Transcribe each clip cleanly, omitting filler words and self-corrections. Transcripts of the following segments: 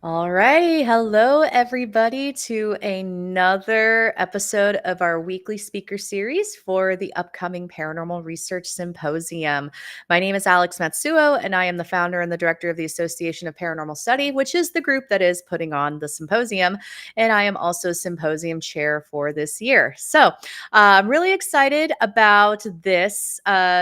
All right. Hello, everybody, to another episode of our weekly speaker series for the upcoming Paranormal Research Symposium. My name is Alex Matsuo, and I am the founder and the director of the Association of Paranormal Study, which is the group that is putting on the symposium. And I am also symposium chair for this year. So I'm really excited about this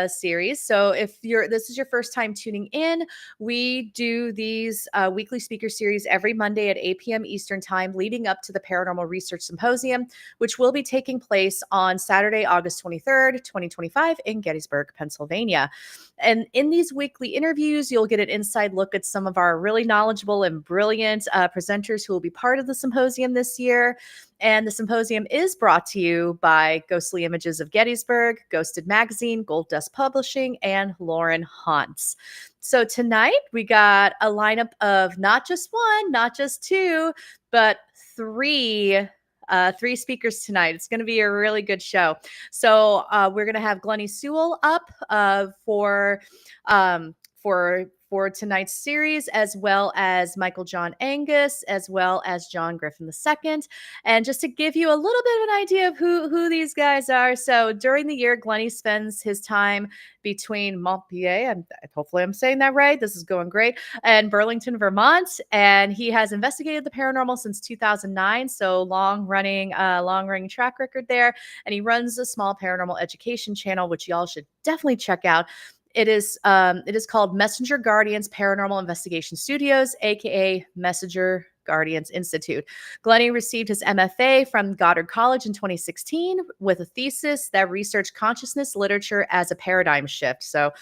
series. So if this is your first time tuning in, we do these weekly speaker series every Monday at 8 p.m. Eastern Time, leading up to the Paranormal Research Symposium, which will be taking place on Saturday, August 23rd, 2025, in Gettysburg, Pennsylvania. And in these weekly interviews, you'll get an inside look at some of our really knowledgeable and brilliant presenters who will be part of the symposium this year. And the symposium is brought to you by Ghostly Images of Gettysburg, Ghosted Magazine, Gold Dust Publishing, and Lauren Hauntz. So tonight we got a lineup of not just one, not just two, but three speakers tonight. It's going to be a really good show. So we're going to have Glennie Sewell up for tonight's series, as well as Michael John Angus, as well as John Griffin II. And just to give you a little bit of an idea of who these guys are. So during the year, Glennie spends his time between Montpelier, and hopefully I'm saying that right, this is going great, and Burlington, Vermont. And he has investigated the paranormal since 2009. So long running track record there. And he runs a small paranormal education channel, which y'all should definitely check out. It is called Messenger Guardians Paranormal Investigation Studios, aka Messenger Guardians Institute. Glennie received his MFA from Goddard College in 2016 with a thesis that researched consciousness literature as a paradigm shift. So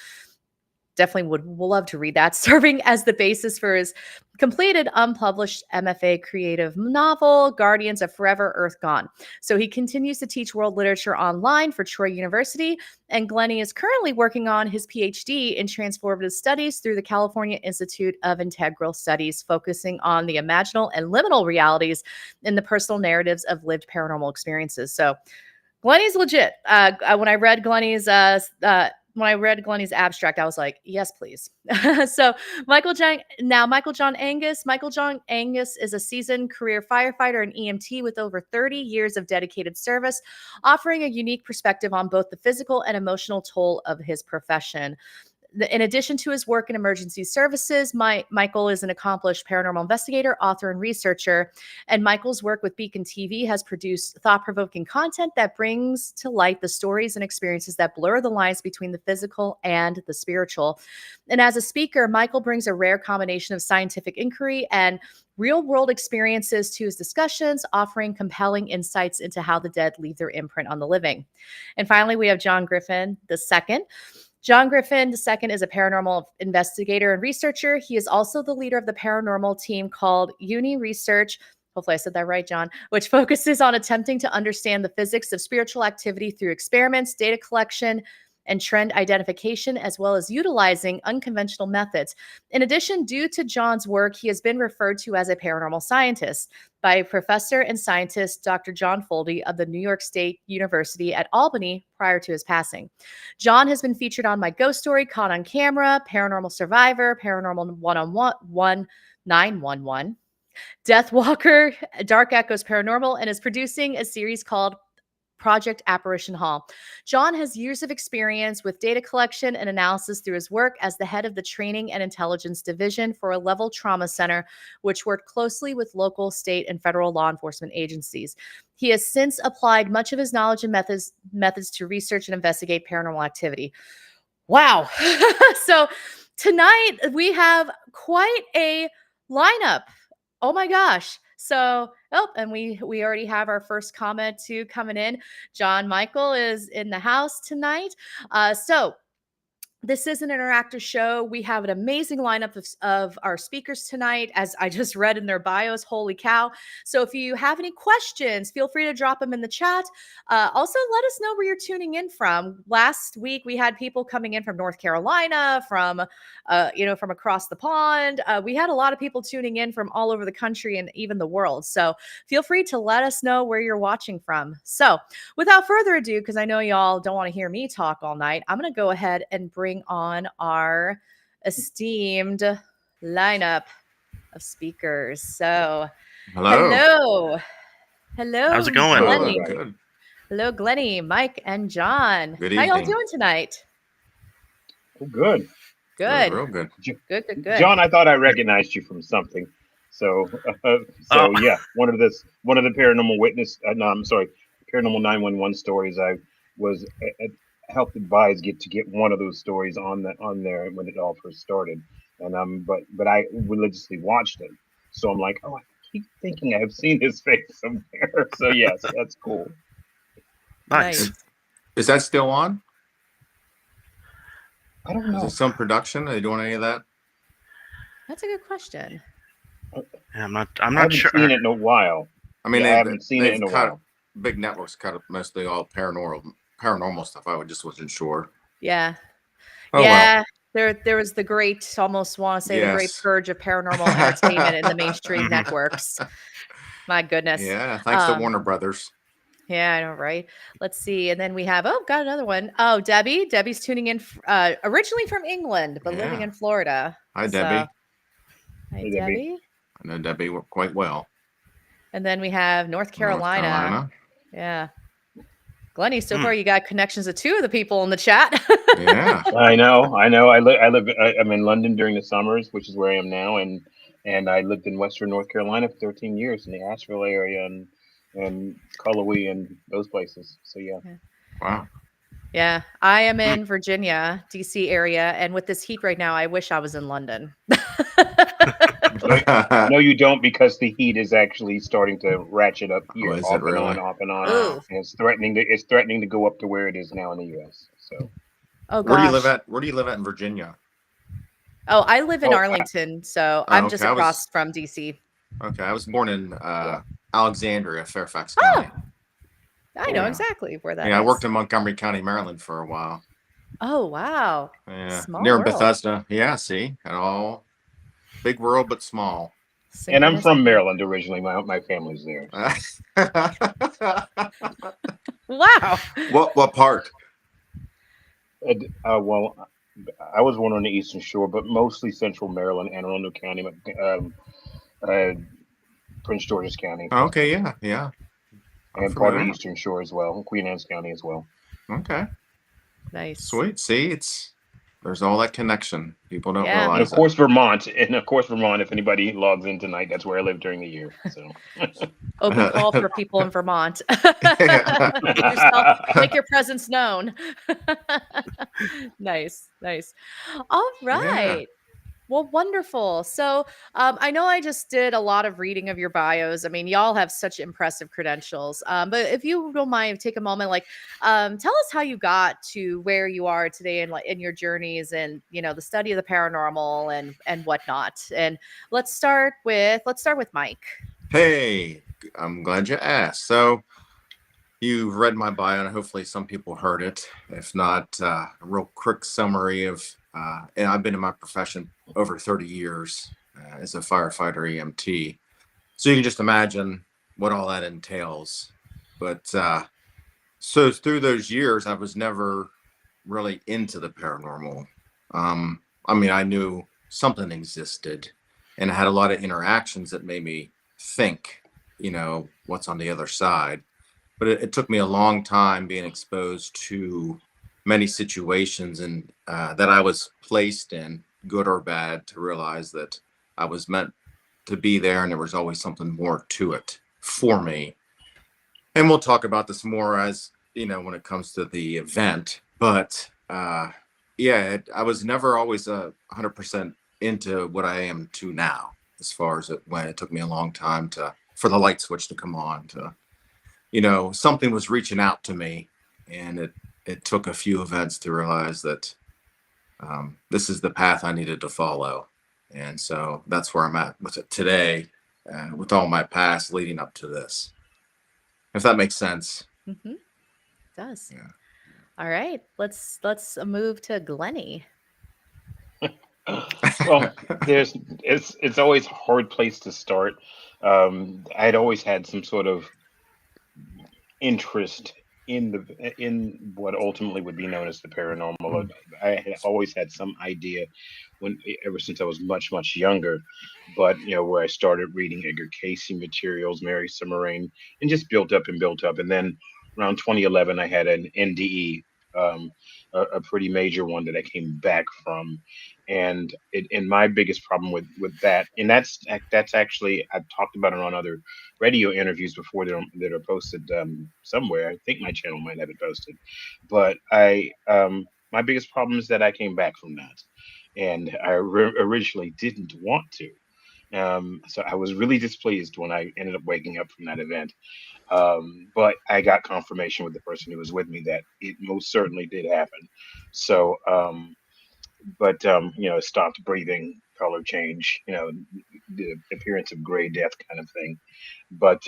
definitely would love to read that, serving as the basis for his completed unpublished MFA creative novel, Guardians of Forever Earth Gone. So he continues to teach world literature online for Troy University, and Glennie is currently working on his PhD in Transformative Studies through the California Institute of Integral Studies, focusing on the Imaginal and Liminal Realities in the personal narratives of lived paranormal experiences. So Glennie's legit. When I read Glennie's abstract, I was like, yes, please. So Michael John Angus. Michael John Angus is a seasoned career firefighter and EMT with over 30 years of dedicated service, offering a unique perspective on both the physical and emotional toll of his profession. In addition to his work in emergency services, Michael is an accomplished paranormal investigator, author, and researcher. And Michael's work with Beacon TV has produced thought-provoking content that brings to light the stories and experiences that blur the lines between the physical and the spiritual. And as a speaker, Michael brings a rare combination of scientific inquiry and real-world experiences to his discussions, offering compelling insights into how the dead leave their imprint on the living. And finally, we have John Griffin II. John Griffin II is a paranormal investigator and researcher. He is also the leader of the paranormal team called Uni Research. Hopefully I said that right, John, which focuses on attempting to understand the physics of spiritual activity through experiments, data collection, and trend identification, as well as utilizing unconventional methods. In addition, due to John's work, he has been referred to as a paranormal scientist by professor and scientist Dr. John Foldy of the New York State University at Albany prior to his passing. John has been featured on My Ghost Story, Caught on Camera, Paranormal Survivor, Paranormal 111, 911, Death Walker, Dark Echoes Paranormal, and is producing a series called Project Apparition Hall. John has years of experience with data collection and analysis through his work as the head of the Training and Intelligence Division for a Level Trauma Center, which worked closely with local, state, and federal law enforcement agencies. He has since applied much of his knowledge and methods to research and investigate paranormal activity. Wow. So tonight we have quite a lineup. Oh my gosh. So, and we already have our first comment too coming in. John Michael is in the house tonight. So this is an interactive show. We have an amazing lineup of our speakers tonight, as I just read in their bios. Holy cow. So if you have any questions, feel free to drop them in the chat. Also, let us know where you're tuning in from. Last week, we had people coming in from North Carolina, from across the pond. We had a lot of people tuning in from all over the country and even the world. So feel free to let us know where you're watching from. So without further ado, because I know y'all don't want to hear me talk all night, I'm going to go ahead and bring on our esteemed lineup of speakers. So, Hello. hello, How's it going? Glennie. Good. Hello, Glennie, Mike, and John. Good How y'all evening. doing tonight? Oh, good. Good. Real good. Good. John, I thought I recognized you from something. So yeah, one of the paranormal witness. No, I'm sorry, paranormal 911 stories. I was helped advise get one of those stories on there when it all first started, and but I religiously watched it. So I'm like, oh, I keep thinking I've seen his face somewhere. So yes, that's cool. Nice. Is that still on? I don't know. Is it some production? Are they doing any of that? That's a good question. Yeah, I'm not I haven't sure. seen it in a while. I mean, I haven't seen it in a while. Big networks cut up mostly all paranormal stuff. I just wasn't sure. Yeah. Oh, yeah. Well. There was the great, almost want to say the great Yes. purge of paranormal entertainment in the mainstream networks. My goodness. Yeah, thanks to Warner Brothers. Yeah, I know, right? Let's see. And then we have, got another one. Oh, Debbie. Debbie's tuning in originally from England, but living in Florida. Hi, Debbie. Hi, Hey, Debbie. I know Debbie quite well. And then we have North Carolina. Yeah. Glennie, so far you got connections to two of the people in the chat. Yeah. I know. I'm in London during the summers, which is where I am now, and I lived in Western North Carolina for 13 years in the Asheville area and Cullowhee and those places. So yeah. Wow. Yeah, I am in Virginia, DC area, and with this heat right now, I wish I was in London. No, you don't, because the heat is actually starting to ratchet up here, off and on. Ooh. And it's threatening to go up to where it is now in the U.S. So. Oh gosh. Where do you live at in Virginia? Oh, I live in Arlington, so I'm just across from DC. Okay, I was born in Alexandria, Fairfax County. I know exactly where that is. I worked in Montgomery County, Maryland for a while. Oh, wow. Yeah, small near world. Bethesda. Yeah, see, and all big world, but small. And I'm from Maryland originally. My family's there. Wow. What part? Well, I was born on the Eastern Shore, but mostly Central Maryland, Anne Arundel County, Prince George's County. Okay, yeah. And part of the Eastern Shore as well, Queen Anne's County as well. Okay. Nice. Sweet. See, there's all that connection. People don't realize. And of course, Vermont. If anybody logs in tonight, that's where I live during the year. So open call for people in Vermont. Make your presence known. Nice. All right. Yeah. Well, wonderful. So I know I just did a lot of reading of your bios. I mean, y'all have such impressive credentials. But if you don't mind, take a moment, tell us how you got to where you are today in your journeys and, the study of the paranormal and whatnot. And let's start with Mike. Hey, I'm glad you asked. So you've read my bio, and hopefully some people heard it. If not, a real quick summary of and I've been in my profession over 30 years as a firefighter EMT. So you can just imagine what all that entails. But so through those years, I was never really into the paranormal. I mean, I knew something existed, and I had a lot of interactions that made me think, what's on the other side. But it took me a long time being exposed to many situations and that I was placed in, good or bad, to realize that I was meant to be there, and there was always something more to it for me. And we'll talk about this more as, when it comes to the event. But I was never always 100% into what I am to now, as far as when it took me a long time for the light switch to come on, something was reaching out to me, and it took a few events to realize that this is the path I needed to follow. And so that's where I'm at with it today, with all my past leading up to this, if that makes sense. Mm-hmm. It does. Yeah. All right, let's move to Glennie. Well, it's always a hard place to start. I'd always had some sort of interest in what ultimately would be known as the paranormal. I had always had some idea when ever since I was much younger, but where I started reading Edgar Casey materials, Mary Summerrain, and just built up, and then around 2011 I had an NDE, um, a pretty major one that I came back from, and my biggest problem with that, and that's actually I've talked about it on other radio interviews before that are posted somewhere. I think my channel might have it posted, but my biggest problem is that I came back from that, and I originally didn't want to. So I was really displeased when I ended up waking up from that event. But I got confirmation with the person who was with me that it most certainly did happen. So, but stopped breathing, color change, the appearance of gray death kind of thing. But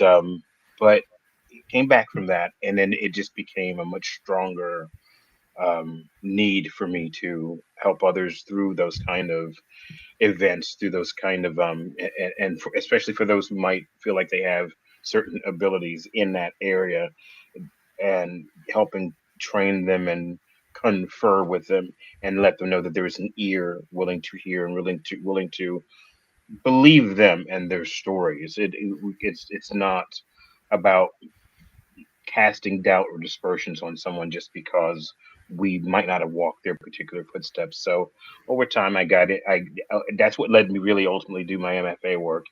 came back from that, and then it just became a much stronger need for me to help others through those kind of events, through those kind of especially for those who might feel like they have certain abilities in that area, and helping train them and confer with them and let them know that there is an ear willing to hear and willing to believe them and their stories. It's not about casting doubt or dispersions on someone just because we might not have walked their particular footsteps. So over time, I got it. That's what led me really ultimately do my MFA work,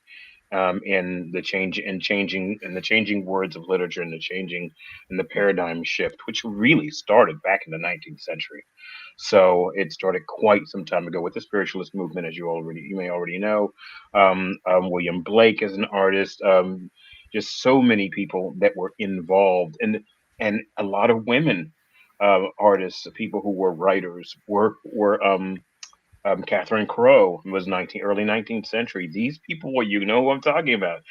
in the changing words of literature, and the changing and the paradigm shift, which really started back in the 19th century. So it started quite some time ago with the spiritualist movement, as you may already know. William Blake as an artist, just so many people that were involved, and a lot of women artists, people who were writers, were Catherine Crowe was early 19th century. These people, what you know who I'm talking about,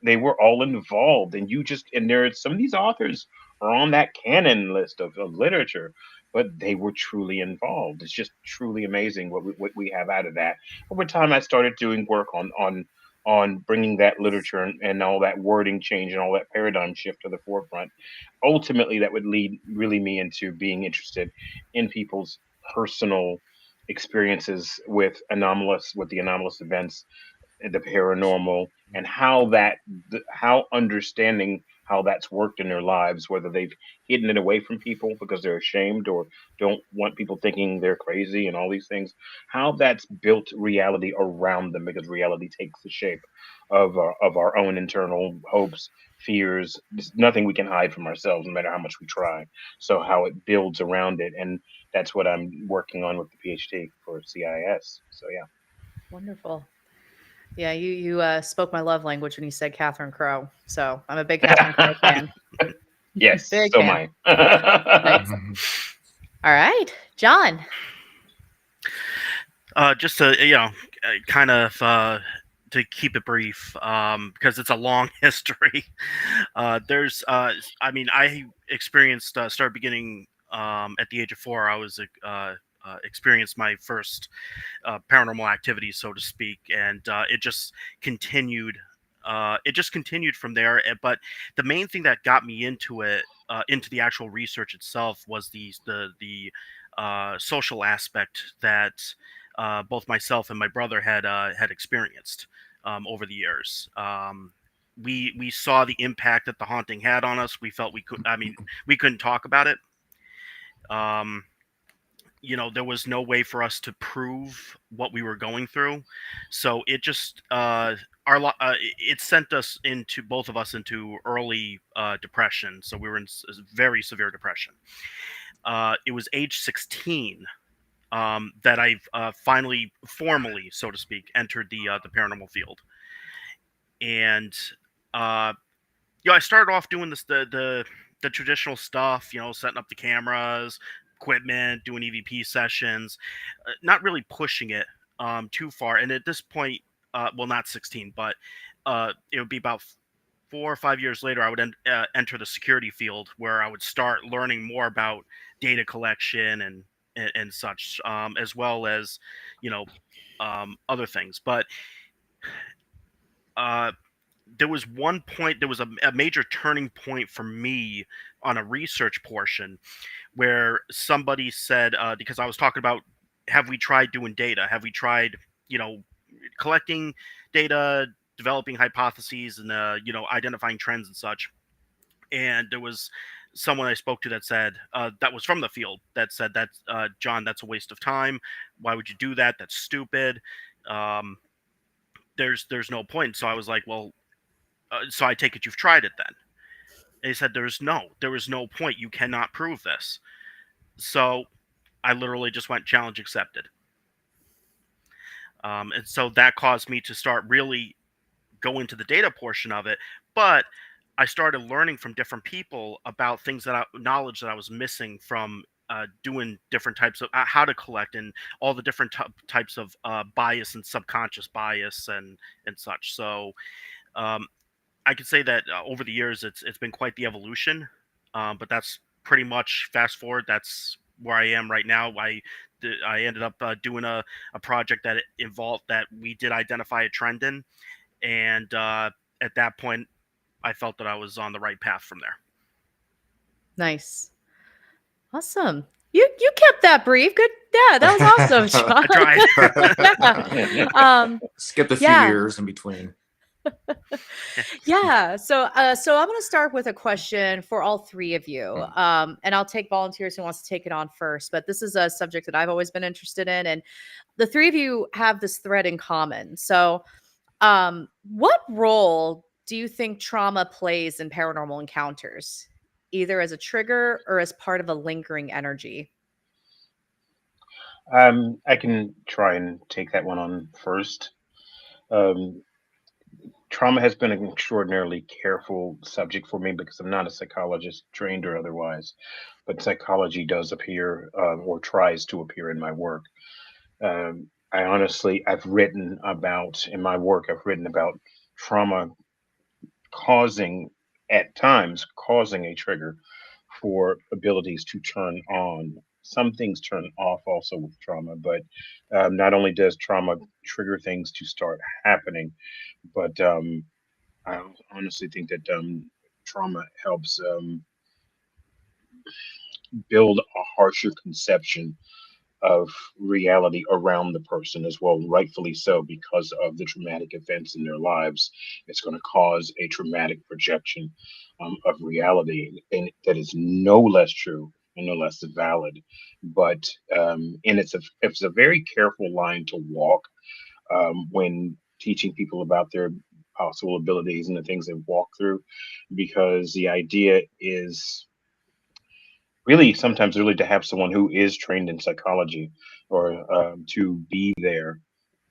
they were all involved, and there are some of these authors are on that canon list of literature, but they were truly involved. It's just truly amazing what we have out of that. Over time, I started doing work on bringing that literature and all that wording change and all that paradigm shift to the forefront. Ultimately, that would lead really me into being interested in people's personal experiences with the anomalous events, the paranormal, and how understanding how that's worked in their lives, whether they've hidden it away from people because they're ashamed or don't want people thinking they're crazy and all these things, how that's built reality around them, because reality takes the shape of our own internal hopes, fears. There's nothing we can hide from ourselves, no matter how much we try. So how it builds around it, and that's what I'm working on with the PhD for CIS. So yeah. Wonderful. Yeah, you spoke my love language when you said Catherine Crowe. So I'm a big Catherine Crowe fan. Yes, Big so fan. am I. Nice. All right, John. Just to kind of to keep it brief, because it's a long history. I experienced started beginning at the age of 4. I was experienced my first paranormal activity, so to speak, and it just continued. It just continued from there. But the main thing that got me into it, into the actual research itself, was the social aspect that both myself and my brother had experienced over the years. We saw the impact that the haunting had on us. We felt we could. I mean, we couldn't talk about it. Um, there was no way for us to prove what we were going through, so it just it sent us into both of us into early depression. So we were in very severe depression. It was age 16 that I've finally, formally, so to speak, entered the paranormal field, and uh, I started off doing the traditional stuff, setting up the cameras, equipment, doing EVP sessions, not really pushing it too far. And at this point, well, not 16, but it would be about 4 or 5 years later, I would enter the security field, where I would start learning more about data collection and such, as well as other things. But uh, there was one point, there was a major turning point for me on a research portion where somebody said, because I was talking about, have we tried doing data? Have we tried, collecting data, developing hypotheses, and identifying trends and such? And there was someone I spoke to that said, that was from the field, that said that, John, that's a waste of time. Why would you do that? That's stupid. There's no point. So I was like, well, so I take it you've tried it then. And he said, there is no point. You cannot prove this. So I literally just went challenge accepted. And so that caused me to start really go into the data portion of it. But I started learning from different people about knowledge that I was missing from doing different types of how to collect and all the different types of bias and subconscious bias and such. So I could say that over the years, it's been quite the evolution. But that's pretty much fast forward. That's where I am right now. I ended up doing a project that involved that we did identify a trend in, and at that point, I felt that I was on the right path from there. Nice. Awesome. You kept that brief. Good. Yeah, that was awesome, John. I tried. Skipped a few years in between. Yeah. So I'm going to start with a question for all three of you. And I'll take volunteers who wants to take it on first, but this is a subject that I've always been interested in. And the three of you have this thread in common. So what role do you think trauma plays in paranormal encounters, either as a trigger or as part of a lingering energy? I can try and take that one on first. Trauma has been an extraordinarily careful subject for me because I'm not a psychologist, trained or otherwise, but psychology does appear or tries to appear in my work. I've written about, in my work, I've written about trauma at times causing a trigger for abilities to turn on. Some things turn off also with trauma, but not only does trauma trigger things to start happening, but I honestly think that trauma helps build a harsher conception of reality around the person as well, rightfully so, because of the traumatic events in their lives. It's going to cause a traumatic projection of reality, and that is no less true and no less valid. But and it's a very careful line to walk when teaching people about their possible abilities and the things they've walked through, because the idea is really sometimes really to have someone who is trained in psychology or to be there.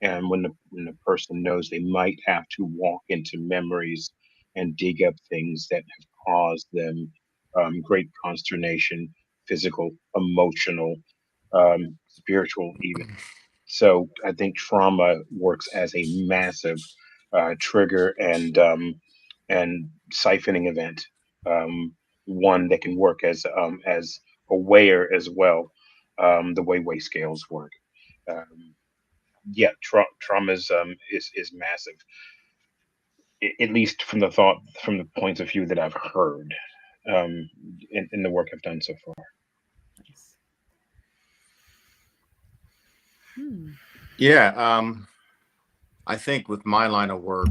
And when the person knows they might have to walk into memories and dig up things that have caused them great consternation, physical, emotional, spiritual, even. So I think trauma works as a massive trigger and siphoning event. One that can work as a weigher as well, the way weigh scales work. Yeah, trauma is massive, at least from the points of view that I've heard in the work I've done so far. Nice. Hmm. Yeah, I think with my line of work,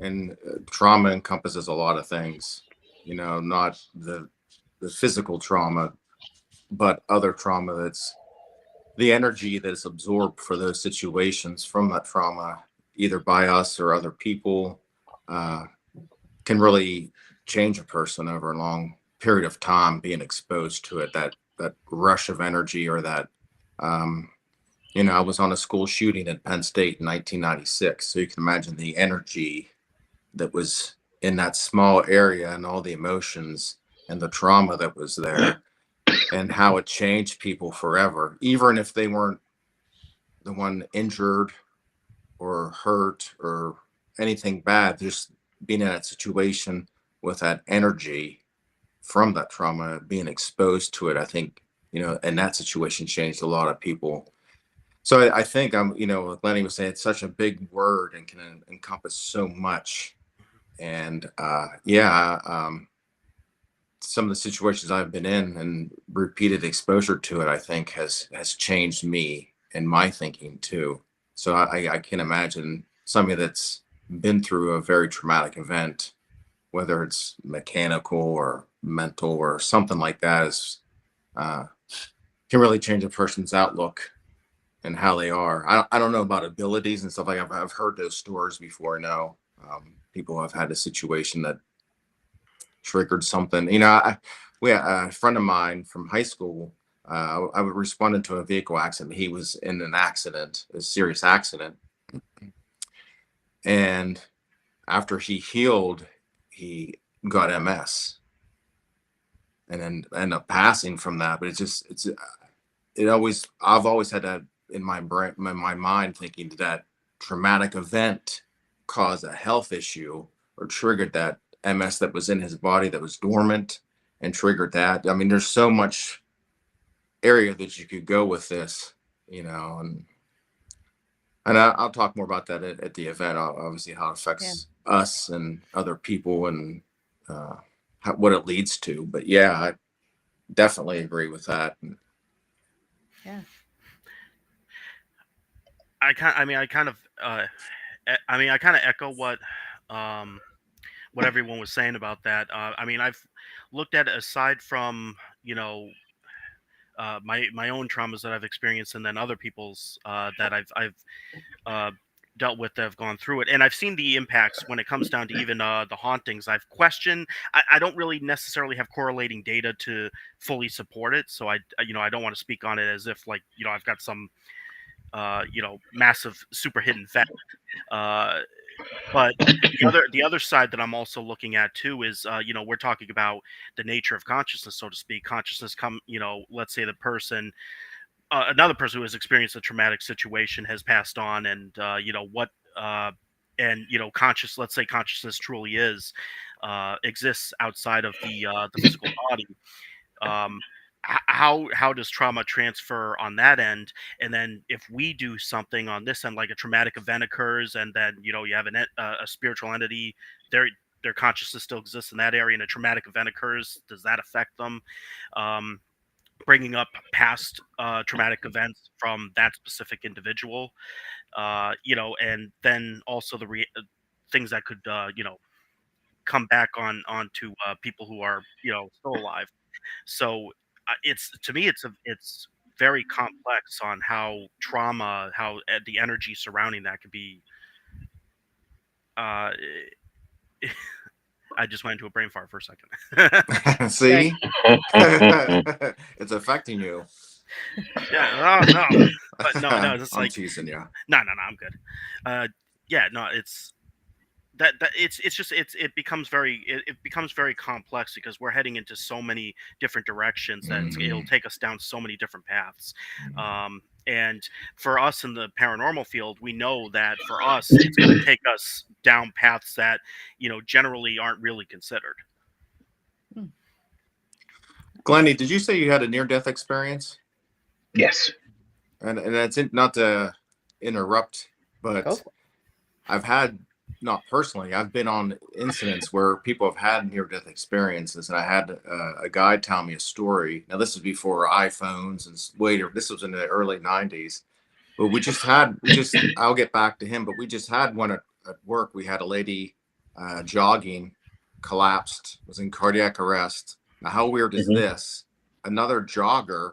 and trauma encompasses a lot of things, not the physical trauma, but other trauma that's the energy that's absorbed for those situations from that trauma, either by us or other people, can really change a person over a long period of time, being exposed to it, that rush of energy or that, I was on a school shooting at Penn State in 1996. So you can imagine the energy that was in that small area and all the emotions and the trauma that was there and how it changed people forever, even if they weren't the one injured or hurt or anything bad. Just being in that situation with that energy from that trauma, being exposed to it, I think, and that situation changed a lot of people. So I think Glennie was saying, it's such a big word and can encompass so much. And some of the situations I've been in and repeated exposure to it, I think has changed me and my thinking too. So I can imagine somebody that's been through a very traumatic event, whether it's mechanical or mental or something like that, is uh, can really change a person's outlook and how they are. I don't know about abilities and stuff like that. I've heard those stories before. No, people have had a situation that triggered something. We had a friend of mine from high school. I responded to a vehicle accident. He was in an accident, a serious accident, and after he healed, he got MS, and then ended up passing from that. But I've always had that in my brain, my mind, thinking that traumatic event caused a health issue or triggered that MS that was in his body that was dormant and triggered that. I mean, there's so much area that you could go with this, and I'll talk more about that at the event. Obviously, how it affects us and other people, and what it leads to. But yeah, I definitely agree with that. Yeah. I kind of echo what everyone was saying about that. I've looked at it aside from my own traumas that I've experienced, and then other people's that I've dealt with that have gone through it, and I've seen the impacts when it comes down to even the hauntings. I've questioned. I don't really necessarily have correlating data to fully support it, so I don't want to speak on it as if I've got some massive super hidden fact. But the other side that I'm also looking at too is we're talking about the nature of consciousness, so to speak. Consciousness let's say the person another person who has experienced a traumatic situation has passed on, and let's say consciousness truly exists outside of the physical body. um how does trauma transfer on that end? And then if we do something on this end, like a traumatic event occurs, and then you have a spiritual entity, their consciousness still exists in that area, and a traumatic event occurs, does that affect them? Bringing up past traumatic events from that specific individual, and then also things that could come back onto people who are still alive. So it's to me it's very complex on how trauma, how the energy surrounding that could be. Uh, I just went into a brain fart for a second. See, it's affecting you. Yeah, no, but no, it's I'm like teasing you. no, I'm good. Yeah, no, it's that it becomes very complex because we're heading into so many different directions that it'll take us down so many different paths. And for us in the paranormal field, we know that for us, it's going to take us down paths that generally aren't really considered. Glennie, did you say you had a near-death experience? Yes. And that's not to interrupt, but I've had, not personally, I've been on incidents where people have had near-death experiences, and I had a guy tell me a story. Now, this is before iPhones and later. This was in the early 90s. But I'll get back to him, but we just had one at work. We had a lady jogging, collapsed, was in cardiac arrest. Now, how weird is this? Another jogger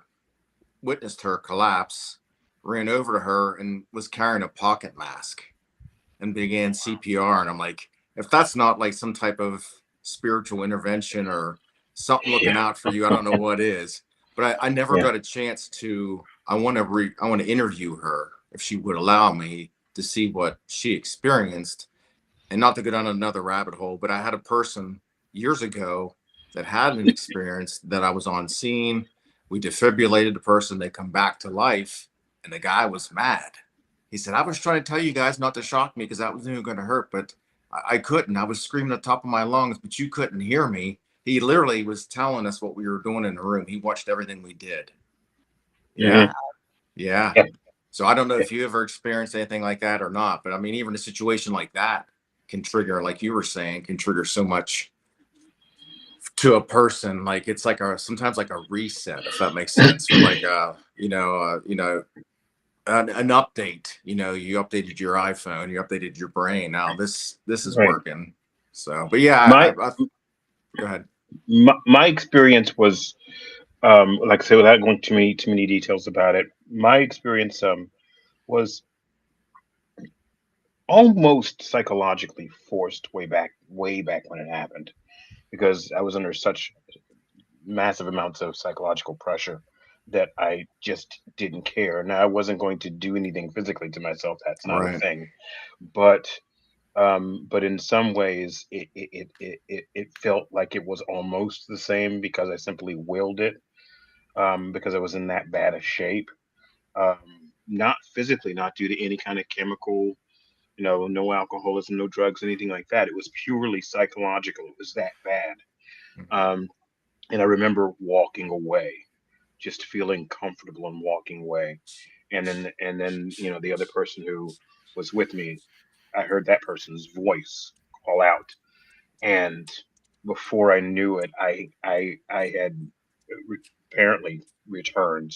witnessed her collapse, ran over to her, and was carrying a pocket mask and began CPR. And I'm like, if that's not like some type of spiritual intervention or something looking out for you, I don't know what is. But I never got a chance to. I want to interview her if she would allow me to see what she experienced, and not to go down another rabbit hole. But I had a person years ago that had an experience that I was on scene. We defibrillated the person. They come back to life, and the guy was mad. He said, I was trying to tell you guys not to shock me because that wasn't even going to hurt, but I couldn't. I was screaming at the top of my lungs, but you couldn't hear me. He literally was telling us what we were doing in the room. He watched everything we did. Yeah. So I don't know if you ever experienced anything like that or not, but I mean, even a situation like that, can trigger, like you were saying, can trigger so much to a person. Like it's like sometimes like a reset, if that makes sense, or like an update. You updated your iPhone, you updated your brain. Now this is Right. working. So, but yeah, My go ahead. my experience was, like I say, without going too many details about it, my experience was almost psychologically forced way back when it happened, because I was under such massive amounts of psychological pressure that I just didn't care. Now, I wasn't going to do anything physically to myself. That's not a Right. thing. But in some ways, it felt like it was almost the same, because I simply willed it, because I was in that bad a shape. Not physically, not due to any kind of chemical, no alcoholism, no drugs, anything like that. It was purely psychological. It was that bad. Um, and I remember walking away, just feeling comfortable and walking away. And then the other person who was with me, I heard that person's voice call out, and before I knew it, I had apparently returned,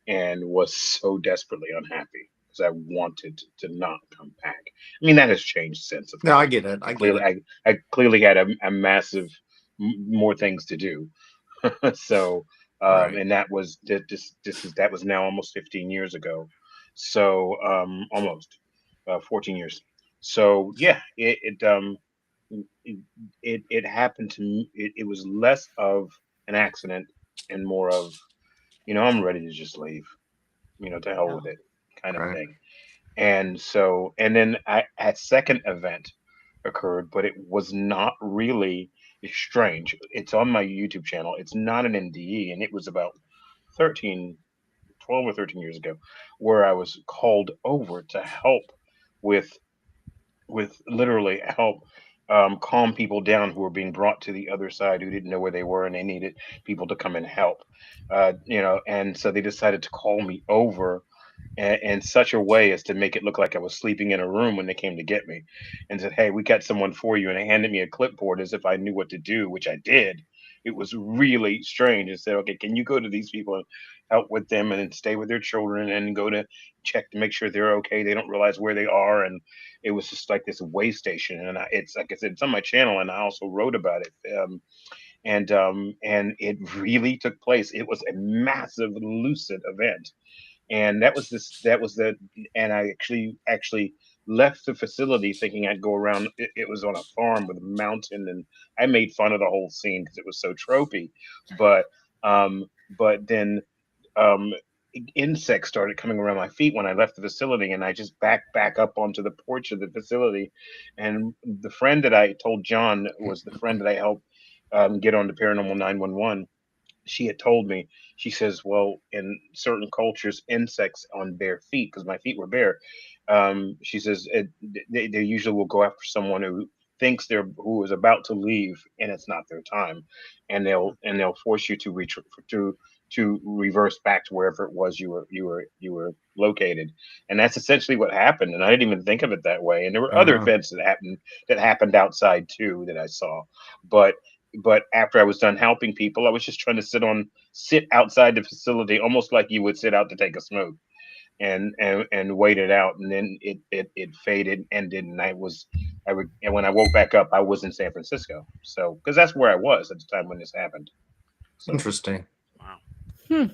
and was so desperately unhappy because I wanted to not come back. I mean, that has changed since, of No, I course. get it. I I get clearly it. I clearly had a massive more things to do. So Right. and that was that was now almost 15 years ago. So almost 14 years. So yeah, it, it happened to me. It was less of an accident and more of, I'm ready to just leave, to hell Yeah. with it, kind of Right. thing. And so, and then a second event occurred, but it was not really, it's strange. It's on my YouTube channel. It's not an NDE, and it was about 13, 12 or 13 years ago, where I was called over to help with literally help calm people down who were being brought to the other side, who didn't know where they were, and they needed people to come and help. And so they decided to call me over in such a way as to make it look like I was sleeping in a room when they came to get me, and said, "Hey, we got someone for you," and they handed me a clipboard as if I knew what to do, which I did. It was really strange, and said, "Okay, can you go to these people and help with them, and then stay with their children, and go to check to make sure they're okay, they don't realize where they are." And it was just like this way station, and it's like I said, it's on my channel, and I also wrote about it. And it really took place. It was a massive lucid event, and that was the and I actually left the facility thinking I'd go around. It was on a farm with a mountain, and I made fun of the whole scene because it was so tropey. But then um insects started coming around my feet when I left the facility, and I just back up onto the porch of the facility. And the friend that I told, John, was the friend that I helped get on to Paranormal 911. She had told me, she says, well, in certain cultures, insects on bare feet, because my feet were bare, she says they usually will go after someone who is about to leave, and it's not their time, and they'll force you to reverse back to wherever it was you were located. And that's essentially what happened, and I didn't even think of it that way. And there were Oh other no. events that happened outside too that I saw. But after I was done helping people, I was just trying to sit outside the facility, almost like you would sit out to take a smoke, and wait it out. And then it faded, ended, and and when I woke back up, I was in San Francisco. So, because that's where I was at the time when this happened. So Interesting. Wow. Hmm.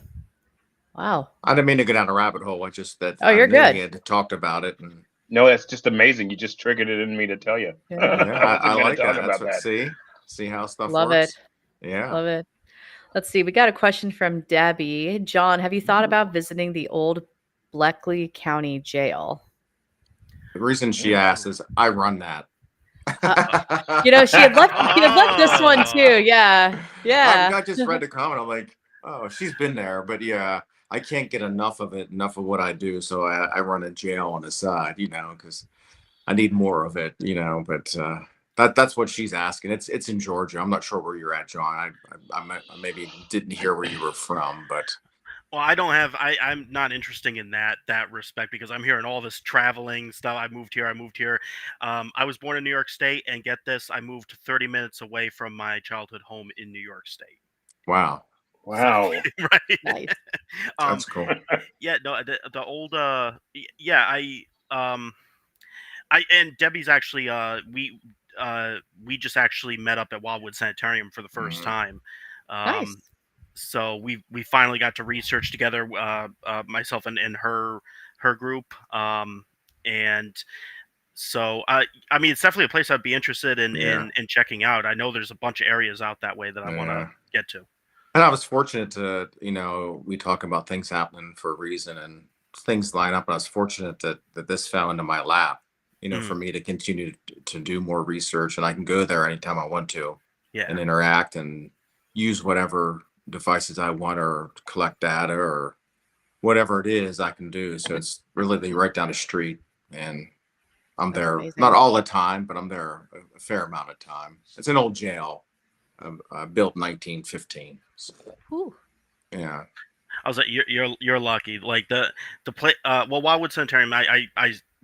Wow. I didn't mean to go down a rabbit hole. I just that Oh, I you're knew good. he had talked about it, and no, that's just amazing. You just triggered it in me to tell you. Yeah. yeah, I I wasn't going to like talk that. That's about what that. see how stuff Love it. works. Yeah. Love it. Let's see. We got a question from Debbie. John, have you thought about visiting the old Bleckley County Jail? The reason she asked is I run that. She had left this one too. Yeah. Yeah. I just read the comment. I'm like, oh, she's been there, but yeah, I can't get enough of it, enough of what I do. So I run a jail on the side, because I need more of it, But that's what she's asking. It's in Georgia. I'm not sure where you're at, John. I maybe didn't hear where you were from, but Well, I don't have. I'm not interested in that respect because I'm hearing all this traveling stuff. I moved here. I moved here. I was born in New York State, and get this, I moved 30 minutes away from my childhood home in New York State. Wow, So, Wow. right. Nice. Um, that's cool. yeah, no, the old yeah, I and Debbie's actually we just actually met up at Wildwood Sanitarium for the first Mhm. time. Nice. So we finally got to research together, myself and her group, and so I mean it's definitely a place I'd be interested in Yeah, in checking out. I know there's a bunch of areas out that way that I want to yeah. get to. And I was fortunate to, we talk about things happening for a reason and things line up. And I was fortunate that this fell into my lap, Mhm. for me to continue to do more research. And I can go there anytime I want to Yeah. and interact and use whatever devices I want or collect data or whatever it is I can do. So it's really right down the street. And I'm That's there not amazing. all the time, but I'm there a fair amount of time. It's an old jail, built 1915. So, Whew. yeah. I was like, you're lucky. Like the play. Well, Wildwood Sanitarium.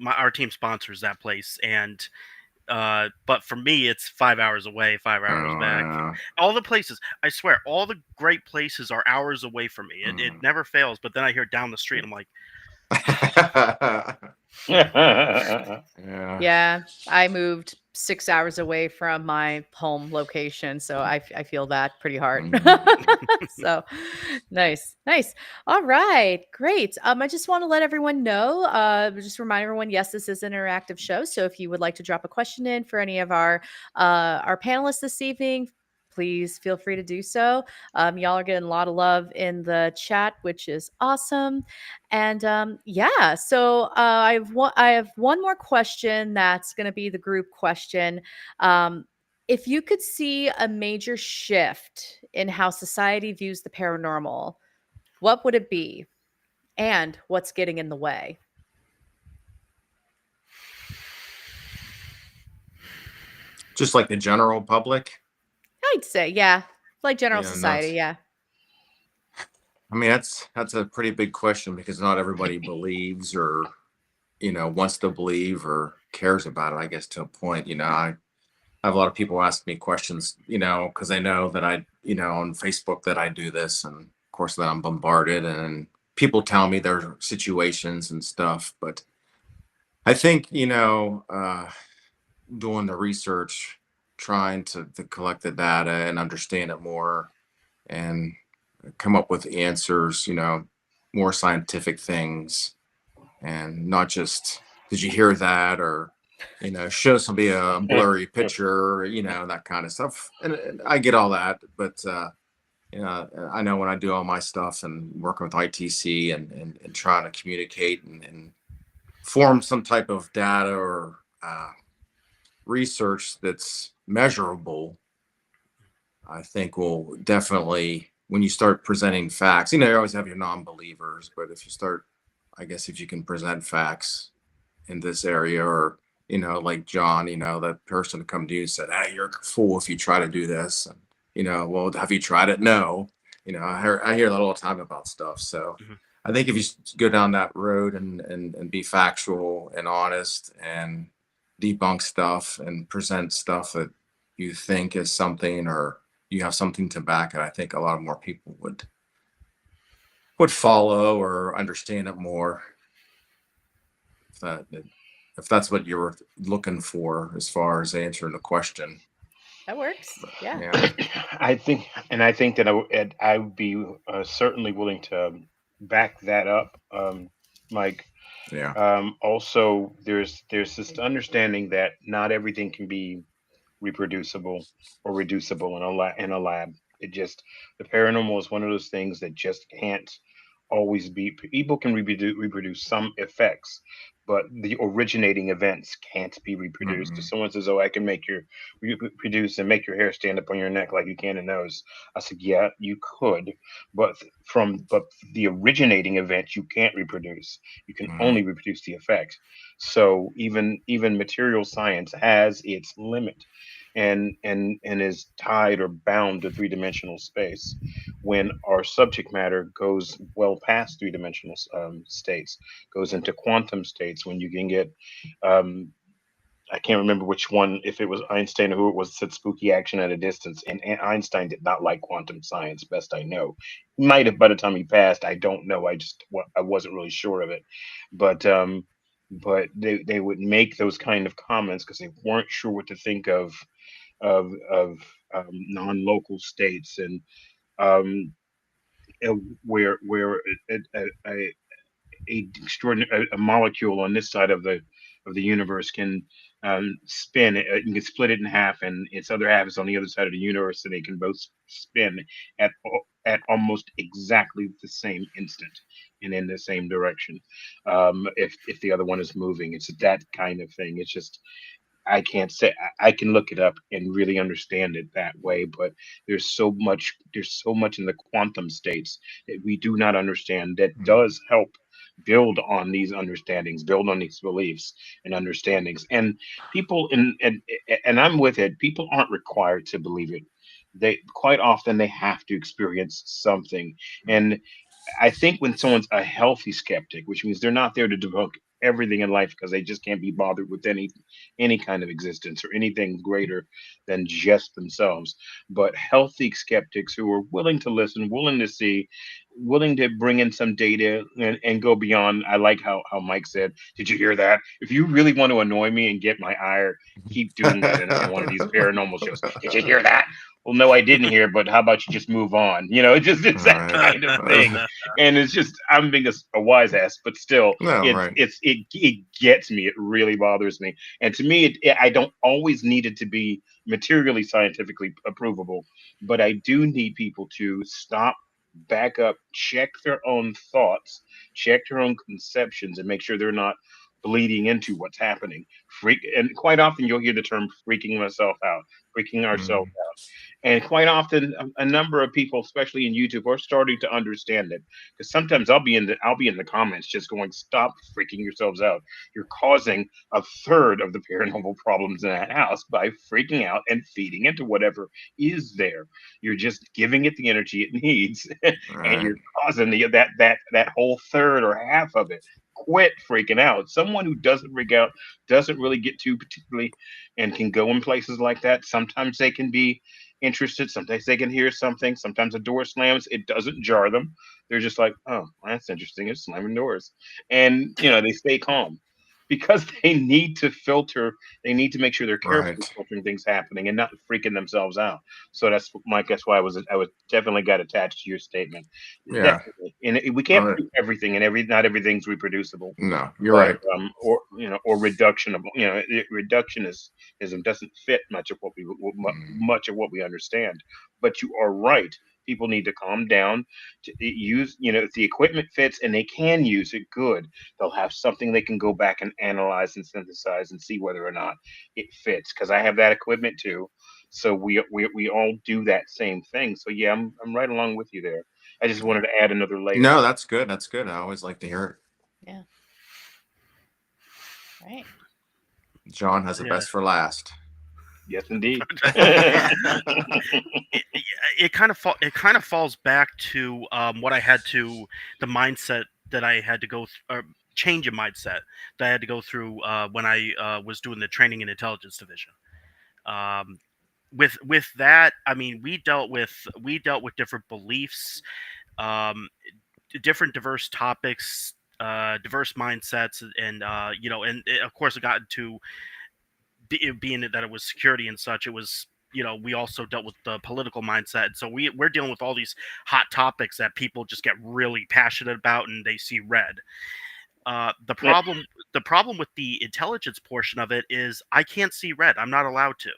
Our team sponsors that place, and but for me, it's 5 hours away, 5 hours Oh, back. yeah. All the places, I swear, all the great places are hours away from me. It Mm. never fails. But then I hear down the street, I'm like, Yeah. Yeah, I moved 6 hours away from my home location, so I feel that pretty hard. Mhm. So, nice, nice. All right, great. I just want to let everyone know, just remind everyone, yes, this is an interactive show. So if you would like to drop a question in for any of our panelists this evening, please feel free to do so. Y'all are getting a lot of love in the chat, which is awesome. And yeah, so I have one more question that's going to be the group question. If you could see a major shift in how society views the paranormal, what would it be, and what's getting in the way? Just like the general public, I'd say, yeah, like general not. society, yeah. I mean, that's a pretty big question because not everybody believes or wants to believe or cares about it. I guess to a point, I have a lot of people ask me questions, because they know that I, on Facebook that I do this, and of course that I'm bombarded, and people tell me their situations and stuff. But I think, doing the research, trying to collect the data and understand it more, and come up with answers, more scientific things, and not just did you hear that or show somebody a blurry picture, that kind of stuff. And I get all that, but I know when I do all my stuff and working with ITC and trying to communicate and form some type of data or research that's measurable, I think will definitely, when you start presenting facts, you always have your non-believers, but if you start, I guess if you can present facts in this area, or like John, that person come to you and said, hey, you're a fool if you try to do this. And well, have you tried it? No. I hear that all the time about stuff. So mhm. I think if you go down that road and be factual and honest and debunk stuff and present stuff that you think is something, or you have something to back it, I think a lot more people would follow or understand it more, if that if that's what you were looking for as far as answering the question. That works. Yeah. Yeah. I think that I would be certainly willing to back that up, Mike. Yeah. Also, there's this understanding that not everything can be reproducible or reducible in a lab. It just the paranormal is one of those things that just can't always be. People can reproduce some effects, but the originating events can't be reproduced. If Mm-mm. someone says, "Oh, I can make your reproduce and make your hair stand up on your neck like you can a nose," I said, "Yeah, you could, but the originating event you can't reproduce. You can Mm-mm. only reproduce the effect." So even material science has its limit. and is tied or bound to three-dimensional space, when our subject matter goes well past three-dimensional states, goes into quantum states, when you can get um, I can't remember which one, if it was Einstein or who it was, said spooky action at a distance. And Einstein did not like quantum science, best I know. He might have by the time he passed. I don't know. I wasn't really sure of it, but they would make those kind of comments because they weren't sure what to think of non-local states, and um, where a extraordinary a molecule on this side of the universe can spin. You can split it in half, and its other half is on the other side of the universe, and they can both spin at almost exactly the same instant and in the same direction. If the other one is moving, it's that kind of thing. It's just I can't say I can look it up and really understand it that way, but there's so much in the quantum states that we do not understand that does help build on these understandings, build on these beliefs and understandings. And people and I'm with it, people aren't required to believe it. They quite often they have to experience something. And I think when someone's a healthy skeptic, which means they're not there to debunk everything in life because they just can't be bothered with any kind of existence or anything greater than just themselves, but healthy skeptics who are willing to listen, willing to see, willing to bring in some data and go beyond. I like how Mike said, "Did you hear that? If you really want to annoy me and get my ire, keep doing that in one of these paranormal shows. Did you hear that? Well, no, I didn't hear, but how about you just move on? You know, it's that Right. kind of thing." And it's just I'm being a wise ass, but still, No, right. it gets me. It really bothers me. And to me, I don't always need it to be materially scientifically approvable, but I do need people to stop, back up, check their own thoughts, check their own conceptions, and make sure they're not bleeding into what's happening. And quite often you'll hear the term freaking myself out, freaking ourselves Mm, out. And quite often, a number of people, especially in YouTube, are starting to understand it. Because sometimes I'll be in the comments just going, "Stop freaking yourselves out. You're causing a third of the paranormal problems in that house by freaking out and feeding into whatever is there. You're just giving it the energy it needs, and right. you're causing that whole third or half of it. Quit freaking out. Someone who doesn't freak out doesn't really get too particularly and can go in places like that. Sometimes they can be interested. Sometimes they can hear something. Sometimes a door slams. It doesn't jar them. They're just like, "Oh, that's interesting. It's slamming doors." And, they stay calm because they need to filter. They need to make sure they're carefully Right. filtering things happening and not freaking themselves out. So that's Mike. That's why I was definitely got attached to your statement. Yeah. Definitely, and we can't Uh, prove everything, and not everything's reproducible. no, you're But right. or reduction of reductionism doesn't fit Mm, much of what we understand. But you are right. People need to calm down, to use, if the equipment fits and they can use it, good. They'll have something they can go back and analyze and synthesize and see whether or not it fits. Because I have that equipment too. So we all do that same thing. So yeah, I'm right along with you there. I just wanted to add another layer. no, that's good. That's good. I always like to hear Yeah. Right. it. John has the Yeah. best for last. Yes, indeed. it, it kind of falls back to what I had to the mindset that I had to go change in mindset that I had to go through when I was doing the training and intelligence division. Um, with that, I mean, we dealt with different beliefs, um, different diverse topics, diverse mindsets, and and of course, it got into being that it was security and such. It was, we also dealt with the political mindset. So we're dealing with all these hot topics that people just get really passionate about and they see red. Uh, the Yeah. problem the problem with the intelligence portion of it is I can't see red. I'm not allowed to.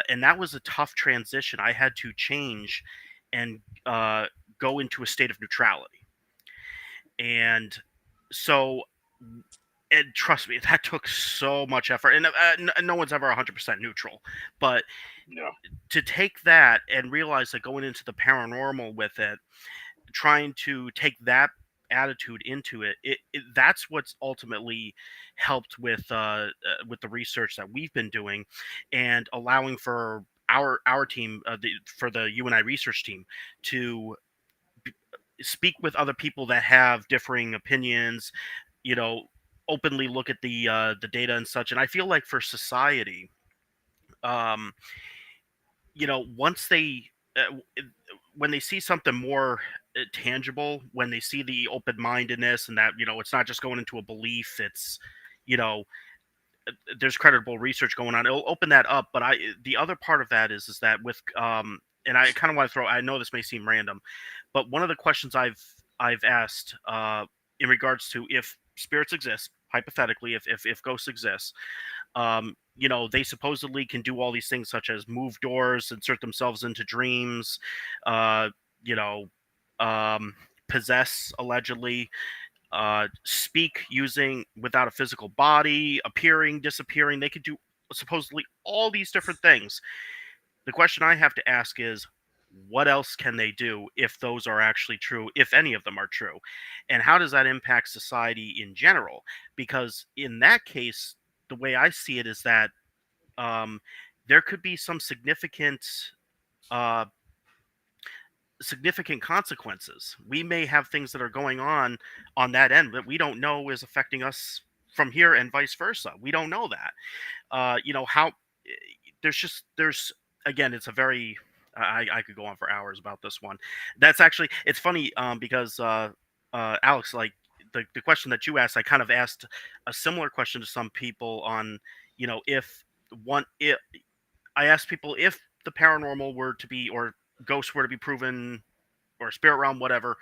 And that was a tough transition. I had to change and go into a state of neutrality. And so, and trust me, that took so much effort. And no one's ever 100% neutral. But No. to take that and realize that going into the paranormal with it, trying to take that attitude into it, that's what's ultimately helped with the research that we've been doing, and allowing for our team, for the UNI research team, to speak with other people that have differing opinions, openly look at the data and such. And I feel like for society, um, once they when they see something more tangible, when they see the open-mindedness, and that it's not just going into a belief, it's you know there's credible research going on, it'll open that up. But the other part of that is that with and I kind of want to I know this may seem random, but one of the questions I've asked, in regards to if spirits exist, hypothetically, if ghosts exist, they supposedly can do all these things, such as move doors, insert themselves into dreams, uh, you know, possess, allegedly, speak using without a physical body, appearing, disappearing. They could do supposedly all these different things. The question I have to ask is, what else can they do if those are actually true, if any of them are true? And how does that impact society in general? Because in that case, the way I see it is that, um, there could be some uh, significant consequences. We may have things that are going on that end that we don't know is affecting us from here, and vice versa. We don't know that. How there's again, it's a very, I could go on for hours about this one. That's actually, it's funny, because Alex, like the question that you asked, I kind of asked a similar question to some people on, if if I asked people, if the paranormal were to be, or ghosts were to be proven, or spirit realm, whatever,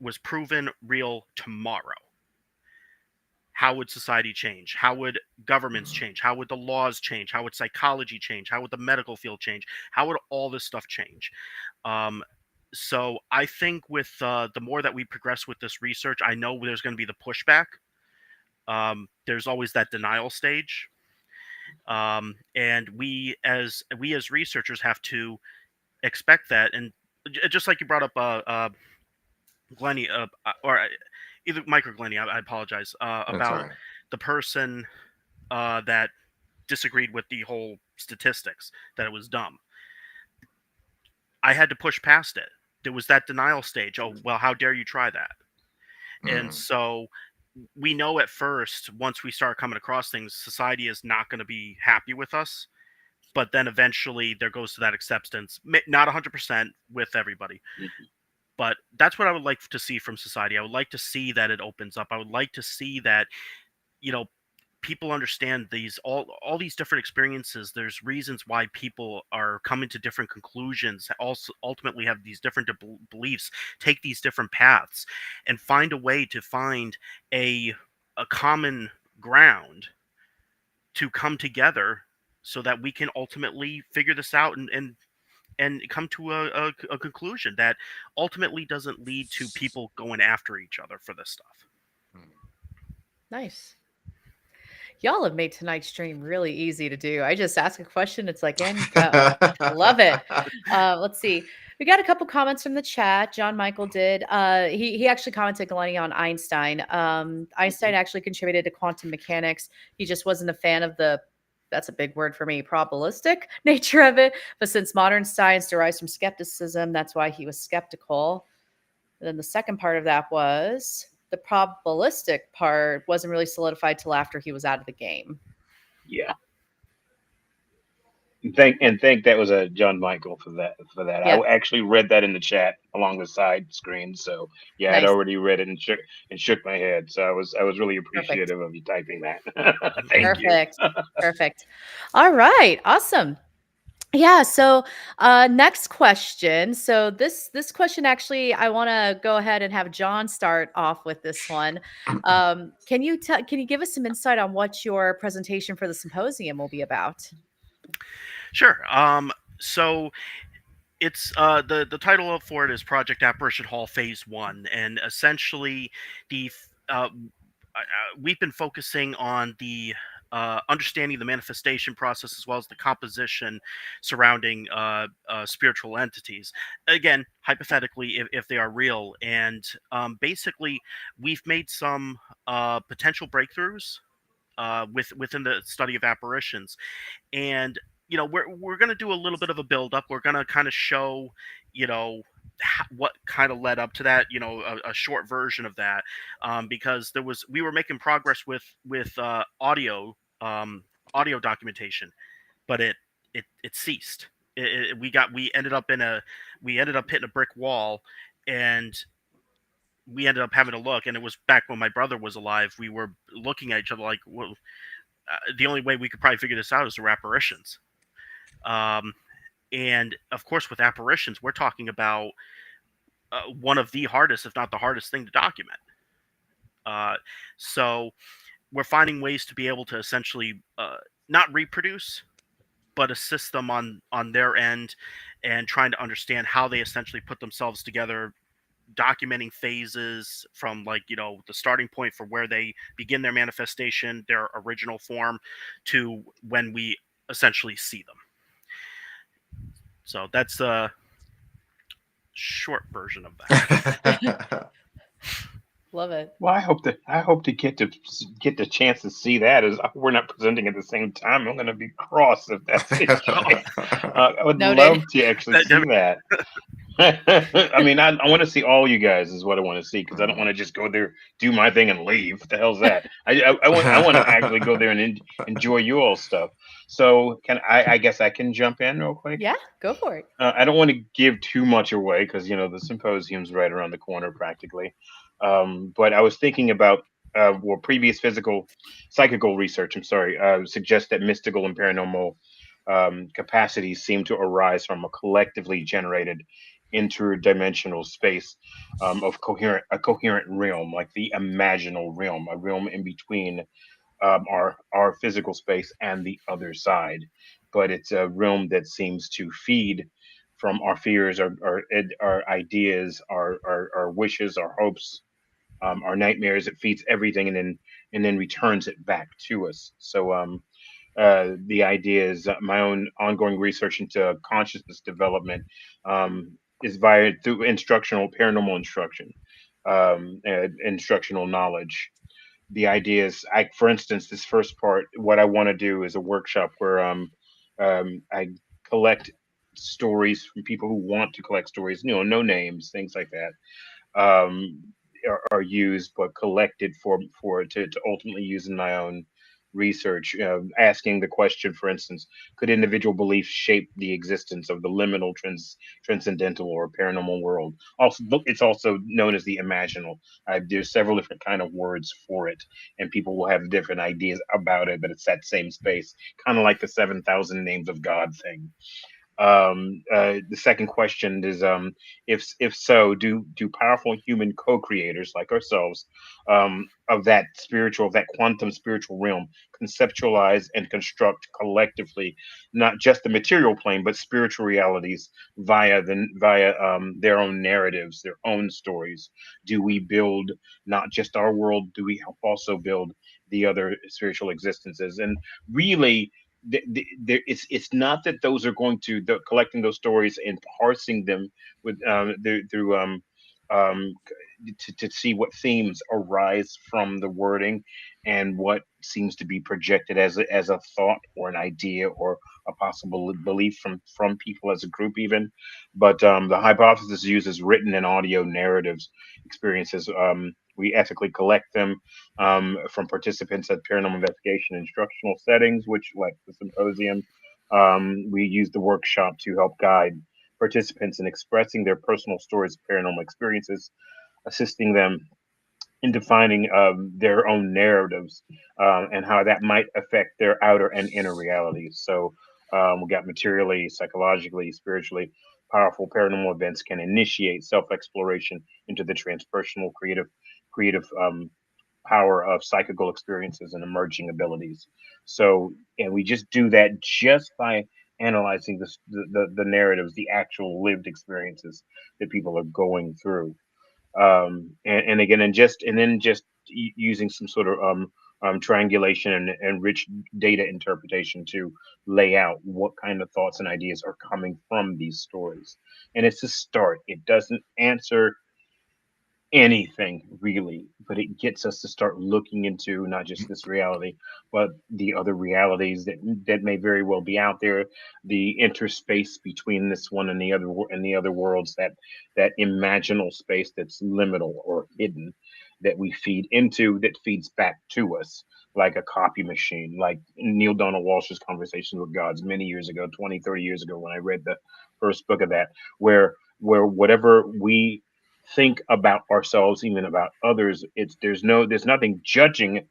was proven real tomorrow, how would society change? How would governments change? How would the laws change? How would psychology change? How would the medical field change? How would all this stuff change? Um, so I think with the more that we progress with this research, I know there's going to be the pushback. There's always that denial stage, and we as researchers have to expect that. And just like you brought up, Glennie, or either Mike or Glennie, I apologize, That's all about right. the person that disagreed with the whole statistics, that it was dumb. I had to push past it. There was that denial stage. Oh, well, how dare you try that? And Mm. so we know at first, once we start coming across things, society is not going to be happy with us. But then eventually there goes to that acceptance, not 100% with everybody. But that's what I would like to see from society. I would like to see that it opens up. I would like to see that, you know, people understand these, all these different experiences. There's reasons why people are coming to different conclusions, also ultimately have these different beliefs, take these different paths, and find a way to find a common ground to come together, so that we can ultimately figure this out, and come to a conclusion that ultimately doesn't lead to people going after each other for this stuff. Nice. Y'all have made tonight's stream really easy to do. I just ask a question. It's like, and go. Love it. Let's see. We got a couple comments from the chat. John Michael did. He actually commented, Glennie, on Einstein. Einstein actually contributed to quantum mechanics. He just wasn't a fan of that's a big word for me, probabilistic nature of it. But since modern science derives from skepticism, that's why he was skeptical. And then the second part of that was the probabilistic part wasn't really solidified till after he was out of the game. Yeah. And thank that was a John Michael for that. Yeah. I actually read that in the chat along the side screen. So yeah, I'd Nice. already read it and shook my head. So I was really appreciative of you typing that. Thank Perfect. you. Perfect. All right. Awesome. Yeah. So next question. So this question, actually, I want to go ahead and have John start off with this one. Can you give us some insight on what your presentation for the symposium will be about? Sure. So it's the title for it is Project Apparition Hall Phase 1, and essentially the we've been focusing on the understanding the manifestation process as well as the composition surrounding spiritual entities. Again, hypothetically, if they are real. And basically, we've made some potential breakthroughs within the study of apparitions. And we're going to do a little bit of a build up. We're going to kind of show what kind of led up to that, a short version of that, because we were making progress with audio audio documentation, but it ceased. We ended up hitting a brick wall, and we ended up having to look. And it was back when my brother was alive. We were looking at each other like, well, the only way we could probably figure this out is through apparitions. And of course, with apparitions, we're talking about one of the hardest, if not the hardest thing to document. So we're finding ways to be able to essentially not reproduce, but assist them on their end, and trying to understand how they essentially put themselves together, documenting phases from the starting point for where they begin their manifestation, their original form, to when we essentially see them. So that's a short version of that. Love it. Well, I hope to get the chance to see that. As we're not presenting at the same time, I'm going to be cross if that's the case. I would Noted. love to actually see that. I mean, I want to see all you guys is what I want to see, because I don't want to just go there, do my thing, and leave. What the hell's that? I want to actually go there and enjoy you all stuff. So I guess I can jump in real quick. Yeah, go for it. I don't want to give too much away, because the symposium's right around the corner practically. But I was thinking about previous psychical research, suggests that mystical and paranormal capacities seem to arise from a collectively generated interdimensional space of a coherent realm, like the imaginal realm, a realm in between our physical space and the other side. But it's a realm that seems to feed from our fears, our ideas, our wishes, our hopes, our nightmares. It feeds everything, and then returns it back to us. So the idea is my own ongoing research into consciousness development is through paranormal instruction, instructional knowledge. The idea is, for instance, this first part, what I want to do is a workshop where I collect stories from people who want to collect stories, no names, things like that, are used, but collected to ultimately use in my own research, asking the question, for instance, could individual beliefs shape the existence of the liminal, transcendental, or paranormal world? Also, it's also known as the imaginal. There's several different kind of words for it, and people will have different ideas about it, but it's that same space, kind of like the 7,000 names of God thing. The second question is, if so, do powerful human co-creators like ourselves, of that quantum spiritual realm, conceptualize and construct collectively not just the material plane but spiritual realities via their own narratives, their own stories? Do we build not just our world? Do we help also build the other spiritual existences? And really, it's not that those are going to collecting those stories and parsing them with through to see what themes arise from the wording and what seems to be projected as a thought or an idea or a possible belief from people as a group even. But the hypothesis uses written and audio narratives experiences. We ethically collect them from participants at paranormal investigation instructional settings, which, like the symposium, we use the workshop to help guide participants in expressing their personal stories of paranormal experiences, assisting them in defining their own narratives and how that might affect their outer and inner realities. So we got materially, psychologically, spiritually powerful paranormal events can initiate self-exploration into the transpersonal creative power of psychical experiences and emerging abilities. So, and we just do that just by analyzing the narratives, the actual lived experiences that people are going through. And again, and then just using some sort of triangulation and rich data interpretation to lay out what kind of thoughts and ideas are coming from these stories. And it's a start. It doesn't answer anything really, but it gets us to start looking into not just this reality, but the other realities that may very well be out there, the interspace between this one and the other worlds, that imaginal space that's liminal or hidden, that we feed into, that feeds back to us like a copy machine, like Neil Donald Walsh's Conversations with Gods many years ago, 20, 30 years ago, when I read the first book of that, where whatever we think about ourselves, even about others, there's nothing judging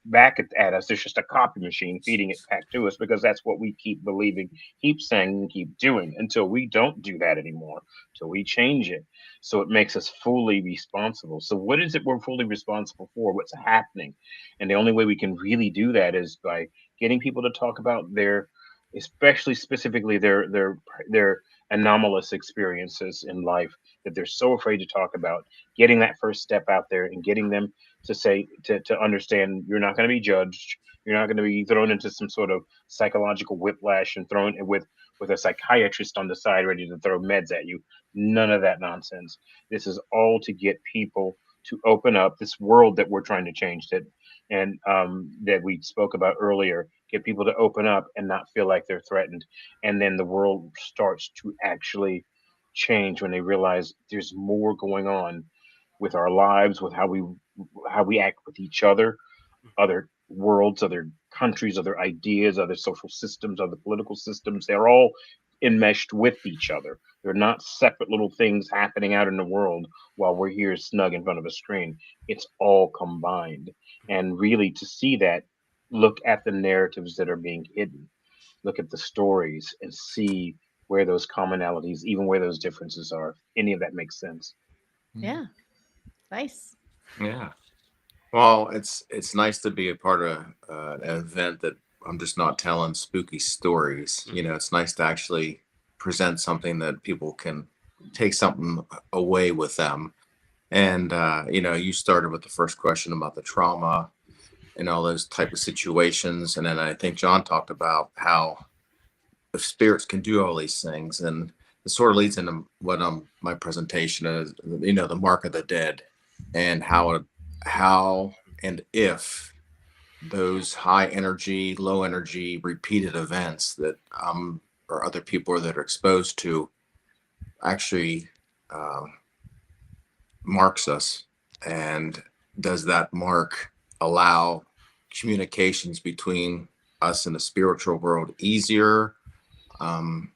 back at us. There's just a copy machine feeding it back to us, because that's what we keep believing, keep saying, and keep doing until we don't do that anymore, until we change it. So it makes us fully responsible. So what is it we're fully responsible for? What's happening? And the only way we can really do that is by getting people to talk about their, especially specifically their anomalous experiences in life that they're so afraid to talk about, getting that first step out there and getting them to say, to understand, you're not going to be judged, you're not going to be thrown into some sort of psychological whiplash and thrown with a psychiatrist on the side ready to throw meds at you. None of that nonsense. This is all to get people to open up this world that we're trying to change, that we spoke about earlier. Get people to open up and not feel like they're threatened, and then the world starts to actually change when they realize there's more going on with our lives, with how we act with each other worlds, other countries, other ideas, other social systems, other political systems. They're all enmeshed with each other. They're not separate little things happening out in the world while we're here snug in front of a screen. It's all combined. And really, to see that, look at the narratives that are being hidden, look at the stories, and see where those commonalities, even where those differences are. If any of that makes sense. Yeah. Nice. Yeah. Well, it's nice to be a part of an event that I'm just not telling spooky stories. You know, it's nice to actually present something that people can take something away with them. And you know, you started with the first question about the trauma and all those type of situations, and then I think John talked about how the spirits can do all these things, and it sort of leads into what my presentation is. You know, the mark of the dead, and how and if those high energy, low energy, repeated events that or other people that are exposed to actually marks us, and does that mark allow communications between us and the spiritual world easier? Um,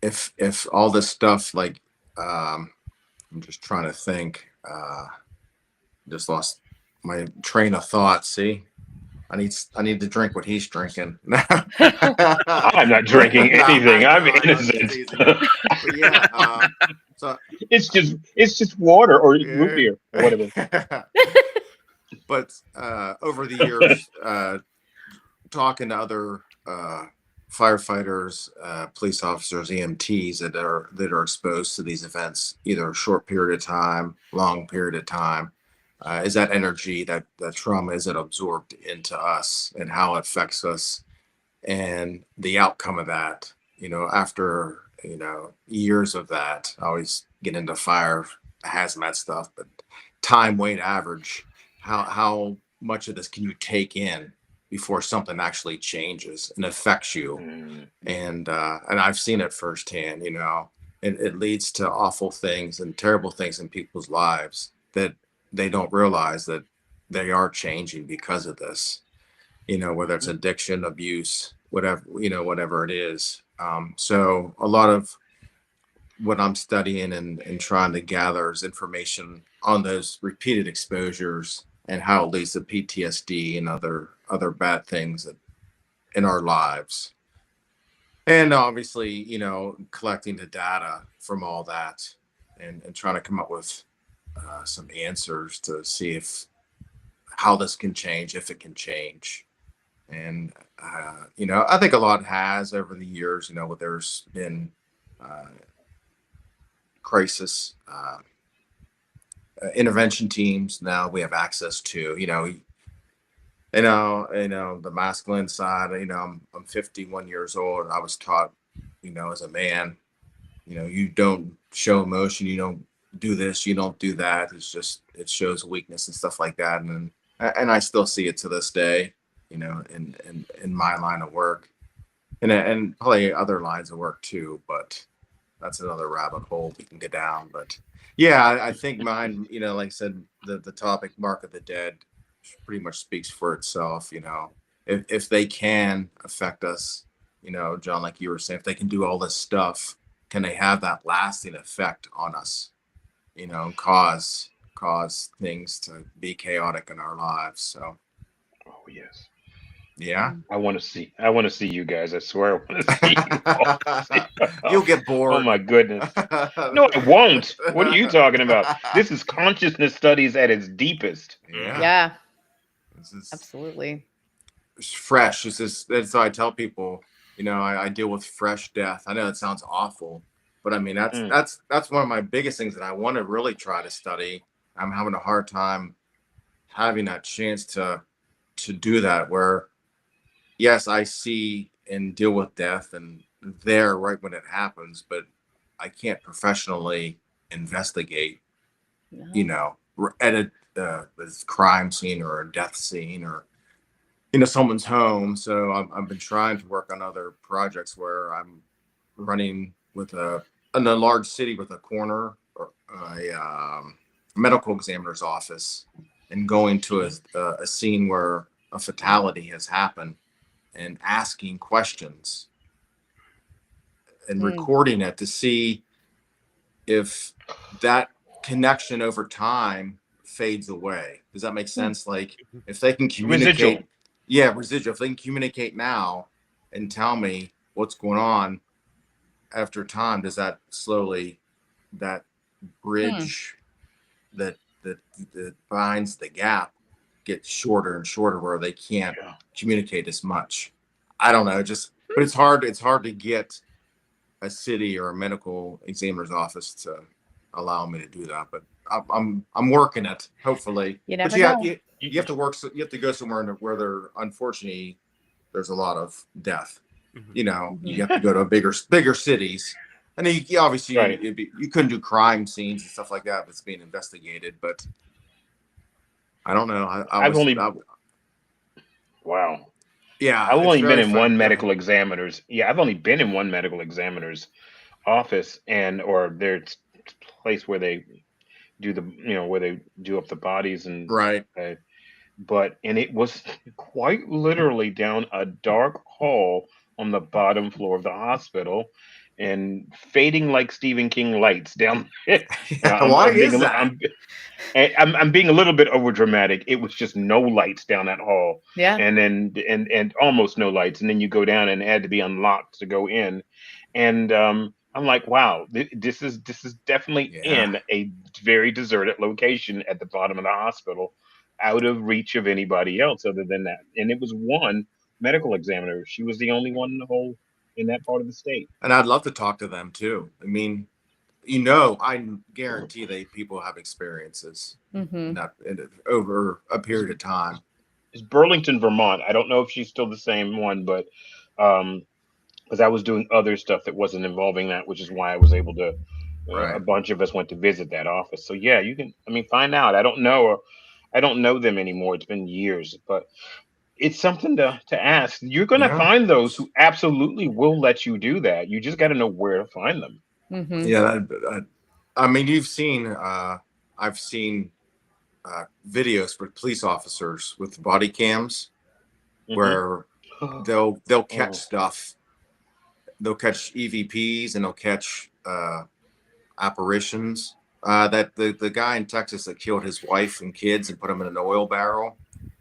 if all this stuff, like I'm just trying to think. Just lost my train of thought. See, I need to drink what he's drinking. I'm not drinking anything. I'm I know, innocent. teasing you. But yeah, so It's just water or root yeah. beer or whatever. But over the years, talking to other firefighters, police officers, EMTs that are exposed to these events, either a short period of time, long period of time, is that energy, that trauma, is it absorbed into us, and how it affects us, and the outcome of that. You know, after years of that, I always get into fire hazmat stuff, but time weight average, how much of this can you take in before something actually changes and affects you? Mm. And I've seen it firsthand. You know, it leads to awful things and terrible things in people's lives that they don't realize that they are changing because of this. You know, whether it's addiction, abuse, whatever, whatever it is. So a lot of what I'm studying and trying to gather is information on those repeated exposures and how it leads to PTSD and other bad things that, in our lives. And obviously, collecting the data from all that, and trying to come up with some answers to see if how this can change, if it can change. And I think a lot has over the years. There's been crisis intervention teams now we have access to. The masculine side. I'm 51 years old, and I was taught, as a man, you don't show emotion, you don't do this, you don't do that. It shows weakness and stuff like that. And I still see it to this day, in my line of work, and probably other lines of work too. But that's another rabbit hole we can get down. But yeah, I think mine, like I said, the topic Mark of the Dead pretty much speaks for itself. If they can affect us, John, like you were saying, if they can do all this stuff, can they have that lasting effect on us? Cause things to be chaotic in our lives. So, Oh yes. yeah. I want to see you guys. I swear I want to see you all. You'll get bored. Oh my goodness. No, I won't. What are you talking about? This is consciousness studies at its deepest. Yeah. This is Absolutely. it's fresh. That's how I tell people, I deal with fresh death. I know it sounds awful, but I mean, that's one of my biggest things that I want to really try to study. I'm having a hard time having that chance to do that, where yes, I see and deal with death and there right when it happens, but I can't professionally investigate, No. at a crime scene or a death scene or someone's home. So I've been trying to work on other projects where I'm running in a large city with a coroner or a medical examiner's office, and going to a scene where a fatality has happened and asking questions and recording it to see if that connection over time fades away. Does that make sense? Like if they can communicate, residual. If they can communicate now and tell me what's going on after time, does that slowly, that bridge that binds the gap get shorter and shorter, where they can't communicate as much? I don't know, but it's hard to get a city or a medical examiner's office to allow me to do that, but I'm working it, hopefully. You never But know. you have to work. You have to go somewhere where unfortunately there's a lot of death. You have to go to bigger cities, and then you obviously you couldn't do crime scenes and stuff like that that's being investigated. But I don't know. Wow. Yeah, I've it's only been very in fun. one medical examiner's. Yeah, I've only been in one medical examiner's office, or their place where they do where they do up the bodies and Right. And it was quite literally down a dark hall on the bottom floor of the hospital, and fading like Stephen King lights down there. Why is that? I'm being a little bit over dramatic. It was just no lights down that hall. Yeah. And then and almost no lights. And then you go down and it had to be unlocked to go in. And I'm like, wow, this is definitely in a very deserted location at the bottom of the hospital, out of reach of anybody else other than that. And it was one medical examiner. She was the only one in that part of the state. And I'd love to talk to them too. I mean, I guarantee people have experiences over a period of time. It's Burlington, Vermont. I don't know if she's still the same one, but because I was doing other stuff that wasn't involving that, which is why I was able to. A bunch of us went to visit that office. So yeah, you can. I mean, find out. I don't know them anymore. It's been years, but it's something to ask. You're going to find those who absolutely will let you do that. You just got to know where to find them. Yeah, I mean, you've seen. I've seen videos for police officers with body cams where they'll catch stuff. They'll catch EVPs and they'll catch apparitions. That the guy in Texas that killed his wife and kids and put them in an oil barrel.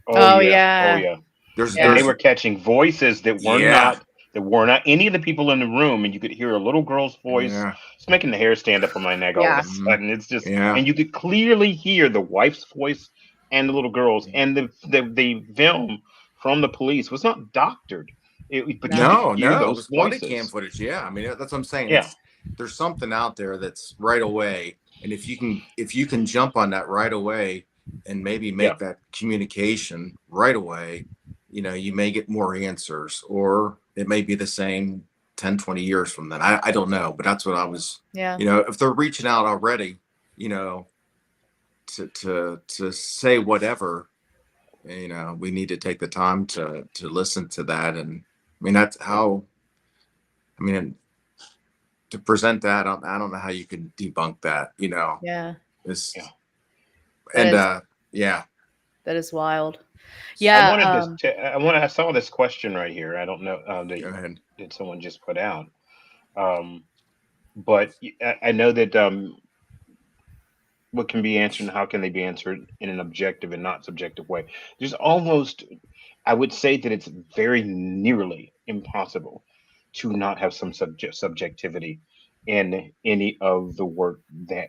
Oh yeah. They were catching voices that were not any of the people in the room, and you could hear a little girl's voice. It's making the hair stand up on my neck all of a sudden. It's just, and you could clearly hear the wife's voice and the little girl's, and the film from the police was not doctored. But you could hear those it was body voices. cam footage. Yeah, I mean, that's what I'm saying. There's something out there that's right away, And if you can jump on that right away and maybe make that communication right away, you may get more answers, or it may be the same 10, 20 years from then. I don't know, but that's what I was, if they're reaching out already, to say whatever, we need to take the time to listen to that. And I mean, that's how, to present that, I don't know how you can debunk that, Yeah. It's, That that is wild. I Yeah. I saw this question right here. I don't know go ahead. that someone just put out. But I know that what can be answered and how can they be answered in an objective and not subjective way. There's almost, I would say that it's very nearly impossible to not have some subjectivity in any of the work that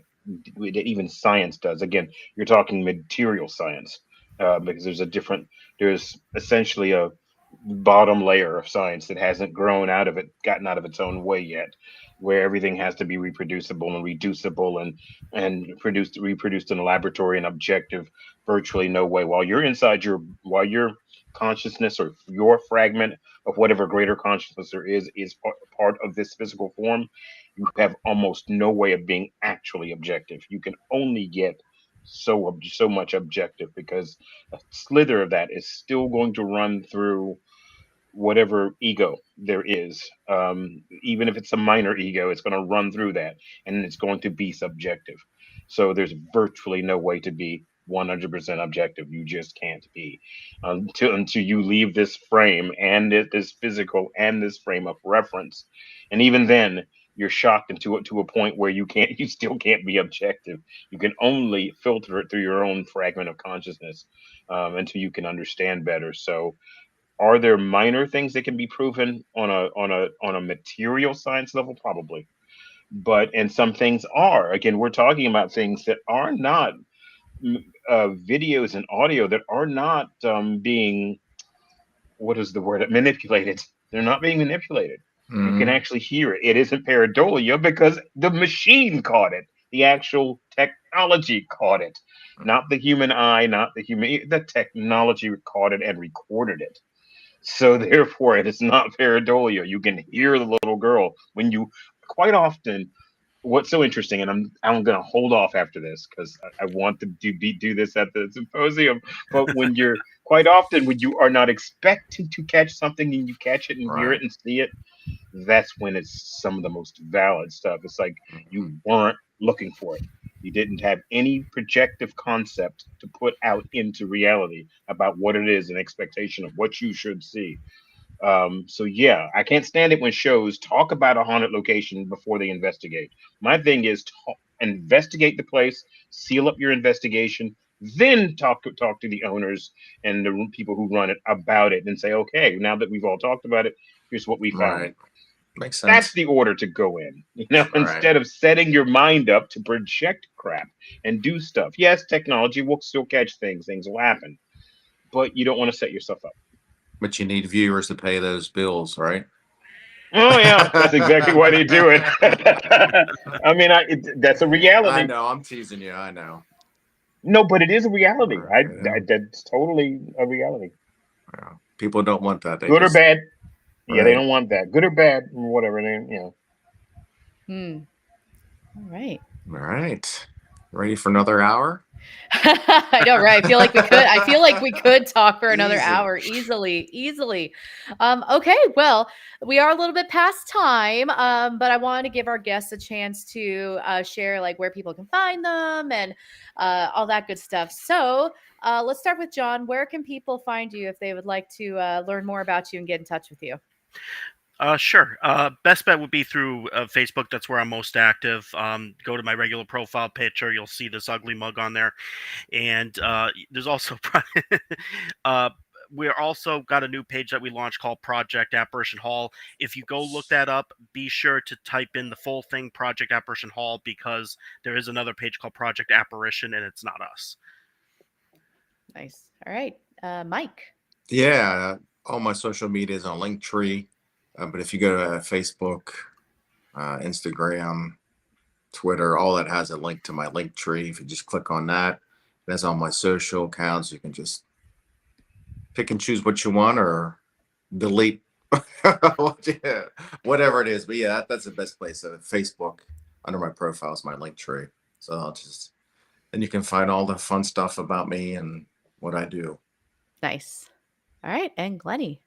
even science does. Again, you're talking material science, because there's essentially a bottom layer of science that hasn't gotten out of its own way yet, where everything has to be reproducible and reducible and reproduced in a laboratory and objective, virtually no way. While your consciousness or your fragment of whatever greater consciousness there is part of this physical form, you have almost no way of being actually objective. You can only get so much objective, because a slither of that is still going to run through whatever ego there is. Even if it's a minor ego, it's going to run through that, and it's going to be subjective. So there's virtually no way to be 100% objective. You just can't be, until you leave this frame and this physical and this frame of reference. And even then, you're shocked into it to a point where you still can't be objective. You can only filter it through your own fragment of consciousness, until you can understand better. So are there minor things that can be proven on a material science level? Probably. And some things are. Again, we're talking about things that are not videos and audio that are not being, what is the word, manipulated. They're not being manipulated. You can actually hear it. It isn't pareidolia because the machine caught it. The actual technology caught it. Not the human eye, the technology caught it and recorded it. So therefore, it is not pareidolia. You can hear the little girl when you, quite often. What's so interesting, and I'm going to hold off after this because I want to do this at the symposium. But when you are not expecting to catch something and you catch it and hear it and see it, that's when it's some of the most valid stuff. It's like you weren't looking for it. You didn't have any projective concept to put out into reality about what it is, an expectation of what you should see. So yeah, I can't stand it when shows talk about a haunted location before they investigate. My thing is investigate the place, seal up your investigation, then talk to the owners and the people who run it about it, and say, okay, now that we've all talked about it, here's what we found. Right. Makes sense. That's the order to go in, instead of setting your mind up to project crap and do stuff. Yes, technology will still catch things will happen, but you don't want to set yourself up. But you need viewers to pay those bills, right? Oh yeah, that's exactly why they do it. I mean, that's a reality. I know, I'm teasing you. I know. No, but it is a reality. Right, That's totally a reality. Yeah. People don't want that. Good or bad. Yeah, they Right. don't want that. Good or bad, whatever. All right. All right. Ready for another hour? I know, right? I feel like we could talk for another Easy. hour easily. Okay, well, we are a little bit past time, but I wanted to give our guests a chance to share like where people can find them and all that good stuff. So let's start with John. Where can people find you if they would like to learn more about you and get in touch with you? Sure. Best bet would be through Facebook. That's where I'm most active. Go to my regular profile picture. You'll see this ugly mug on there. And there's also we're also got a new page that we launched called Project Apparition Hall. If you go look that up, be sure to type in the full thing, Project Apparition Hall, because there is another page called Project Apparition, and it's not us. Nice. All right. Mike. Yeah. All my social media is on Linktree. But if you go to Facebook, Instagram, Twitter, all that has a link to my link tree. If you just click on that, that's all my social accounts. You can just pick and choose what you want or delete whatever it is. But yeah, that's the best place. So Facebook, under my profile, is my link tree. So I'll just, and you can find all the fun stuff about me and what I do. Nice. All right. And Glennie.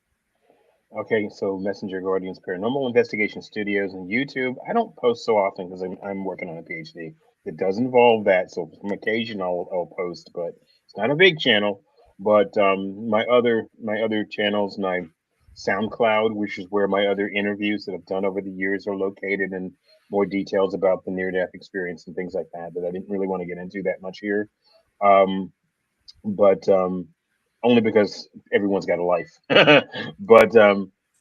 Okay, so Messenger Guardians Paranormal Investigation Studios and YouTube. I don't post so often because I'm working on a PhD. It does involve that, so from occasion I'll post, but it's not a big channel. But my other channels, my SoundCloud, which is where my other interviews that I've done over the years are located, and more details about the near-death experience and things like that I didn't really want to get into that much here. But only because everyone's got a life. But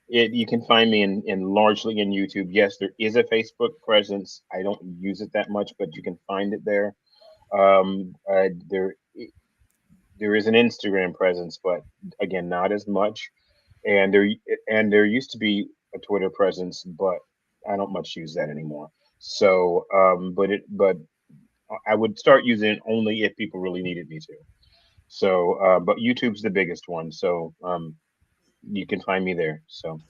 you can find me in largely in YouTube. Yes, there is a Facebook presence. I don't use it that much, but you can find it there. There is an Instagram presence, but again, not as much. And there used to be a Twitter presence, but I don't much use that anymore. So, but I would start using it only if people really needed me to. So, but YouTube's the biggest one. So, you can find me there. So,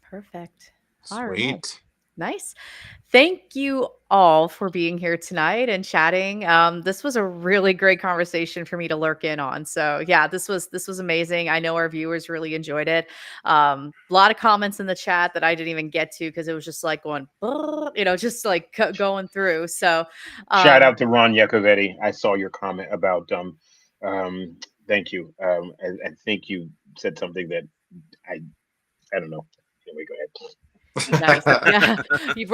Perfect. Sweet. All right. Nice. Thank you all for being here tonight and chatting. This was a really great conversation for me to lurk in on. So yeah, this was amazing. I know our viewers really enjoyed it. A lot of comments in the chat that I didn't even get to because it was just like going, just like going through. So shout out to Ron Yacovetti. I saw your comment about thank you. I think you said something that I don't know. Anyway, go ahead. Nice. Yeah.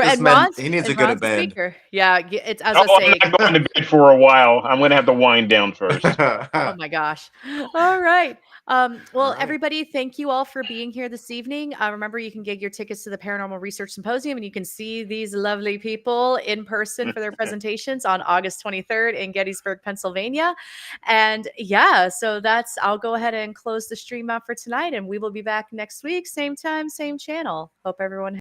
And Ron, he needs to go to bed. Speaker. Yeah. It's as Oh, I say. I'm not going to bed for a while. I'm going to have to wind down first. Oh my gosh. All right. Well, All right. everybody, thank you all for being here this evening. Remember, you can get your tickets to the Paranormal Research Symposium, and you can see these lovely people in person for their presentations on August 23rd in Gettysburg, Pennsylvania. And yeah, so I'll go ahead and close the stream out for tonight, and we will be back next week, same time, same channel. Hope everyone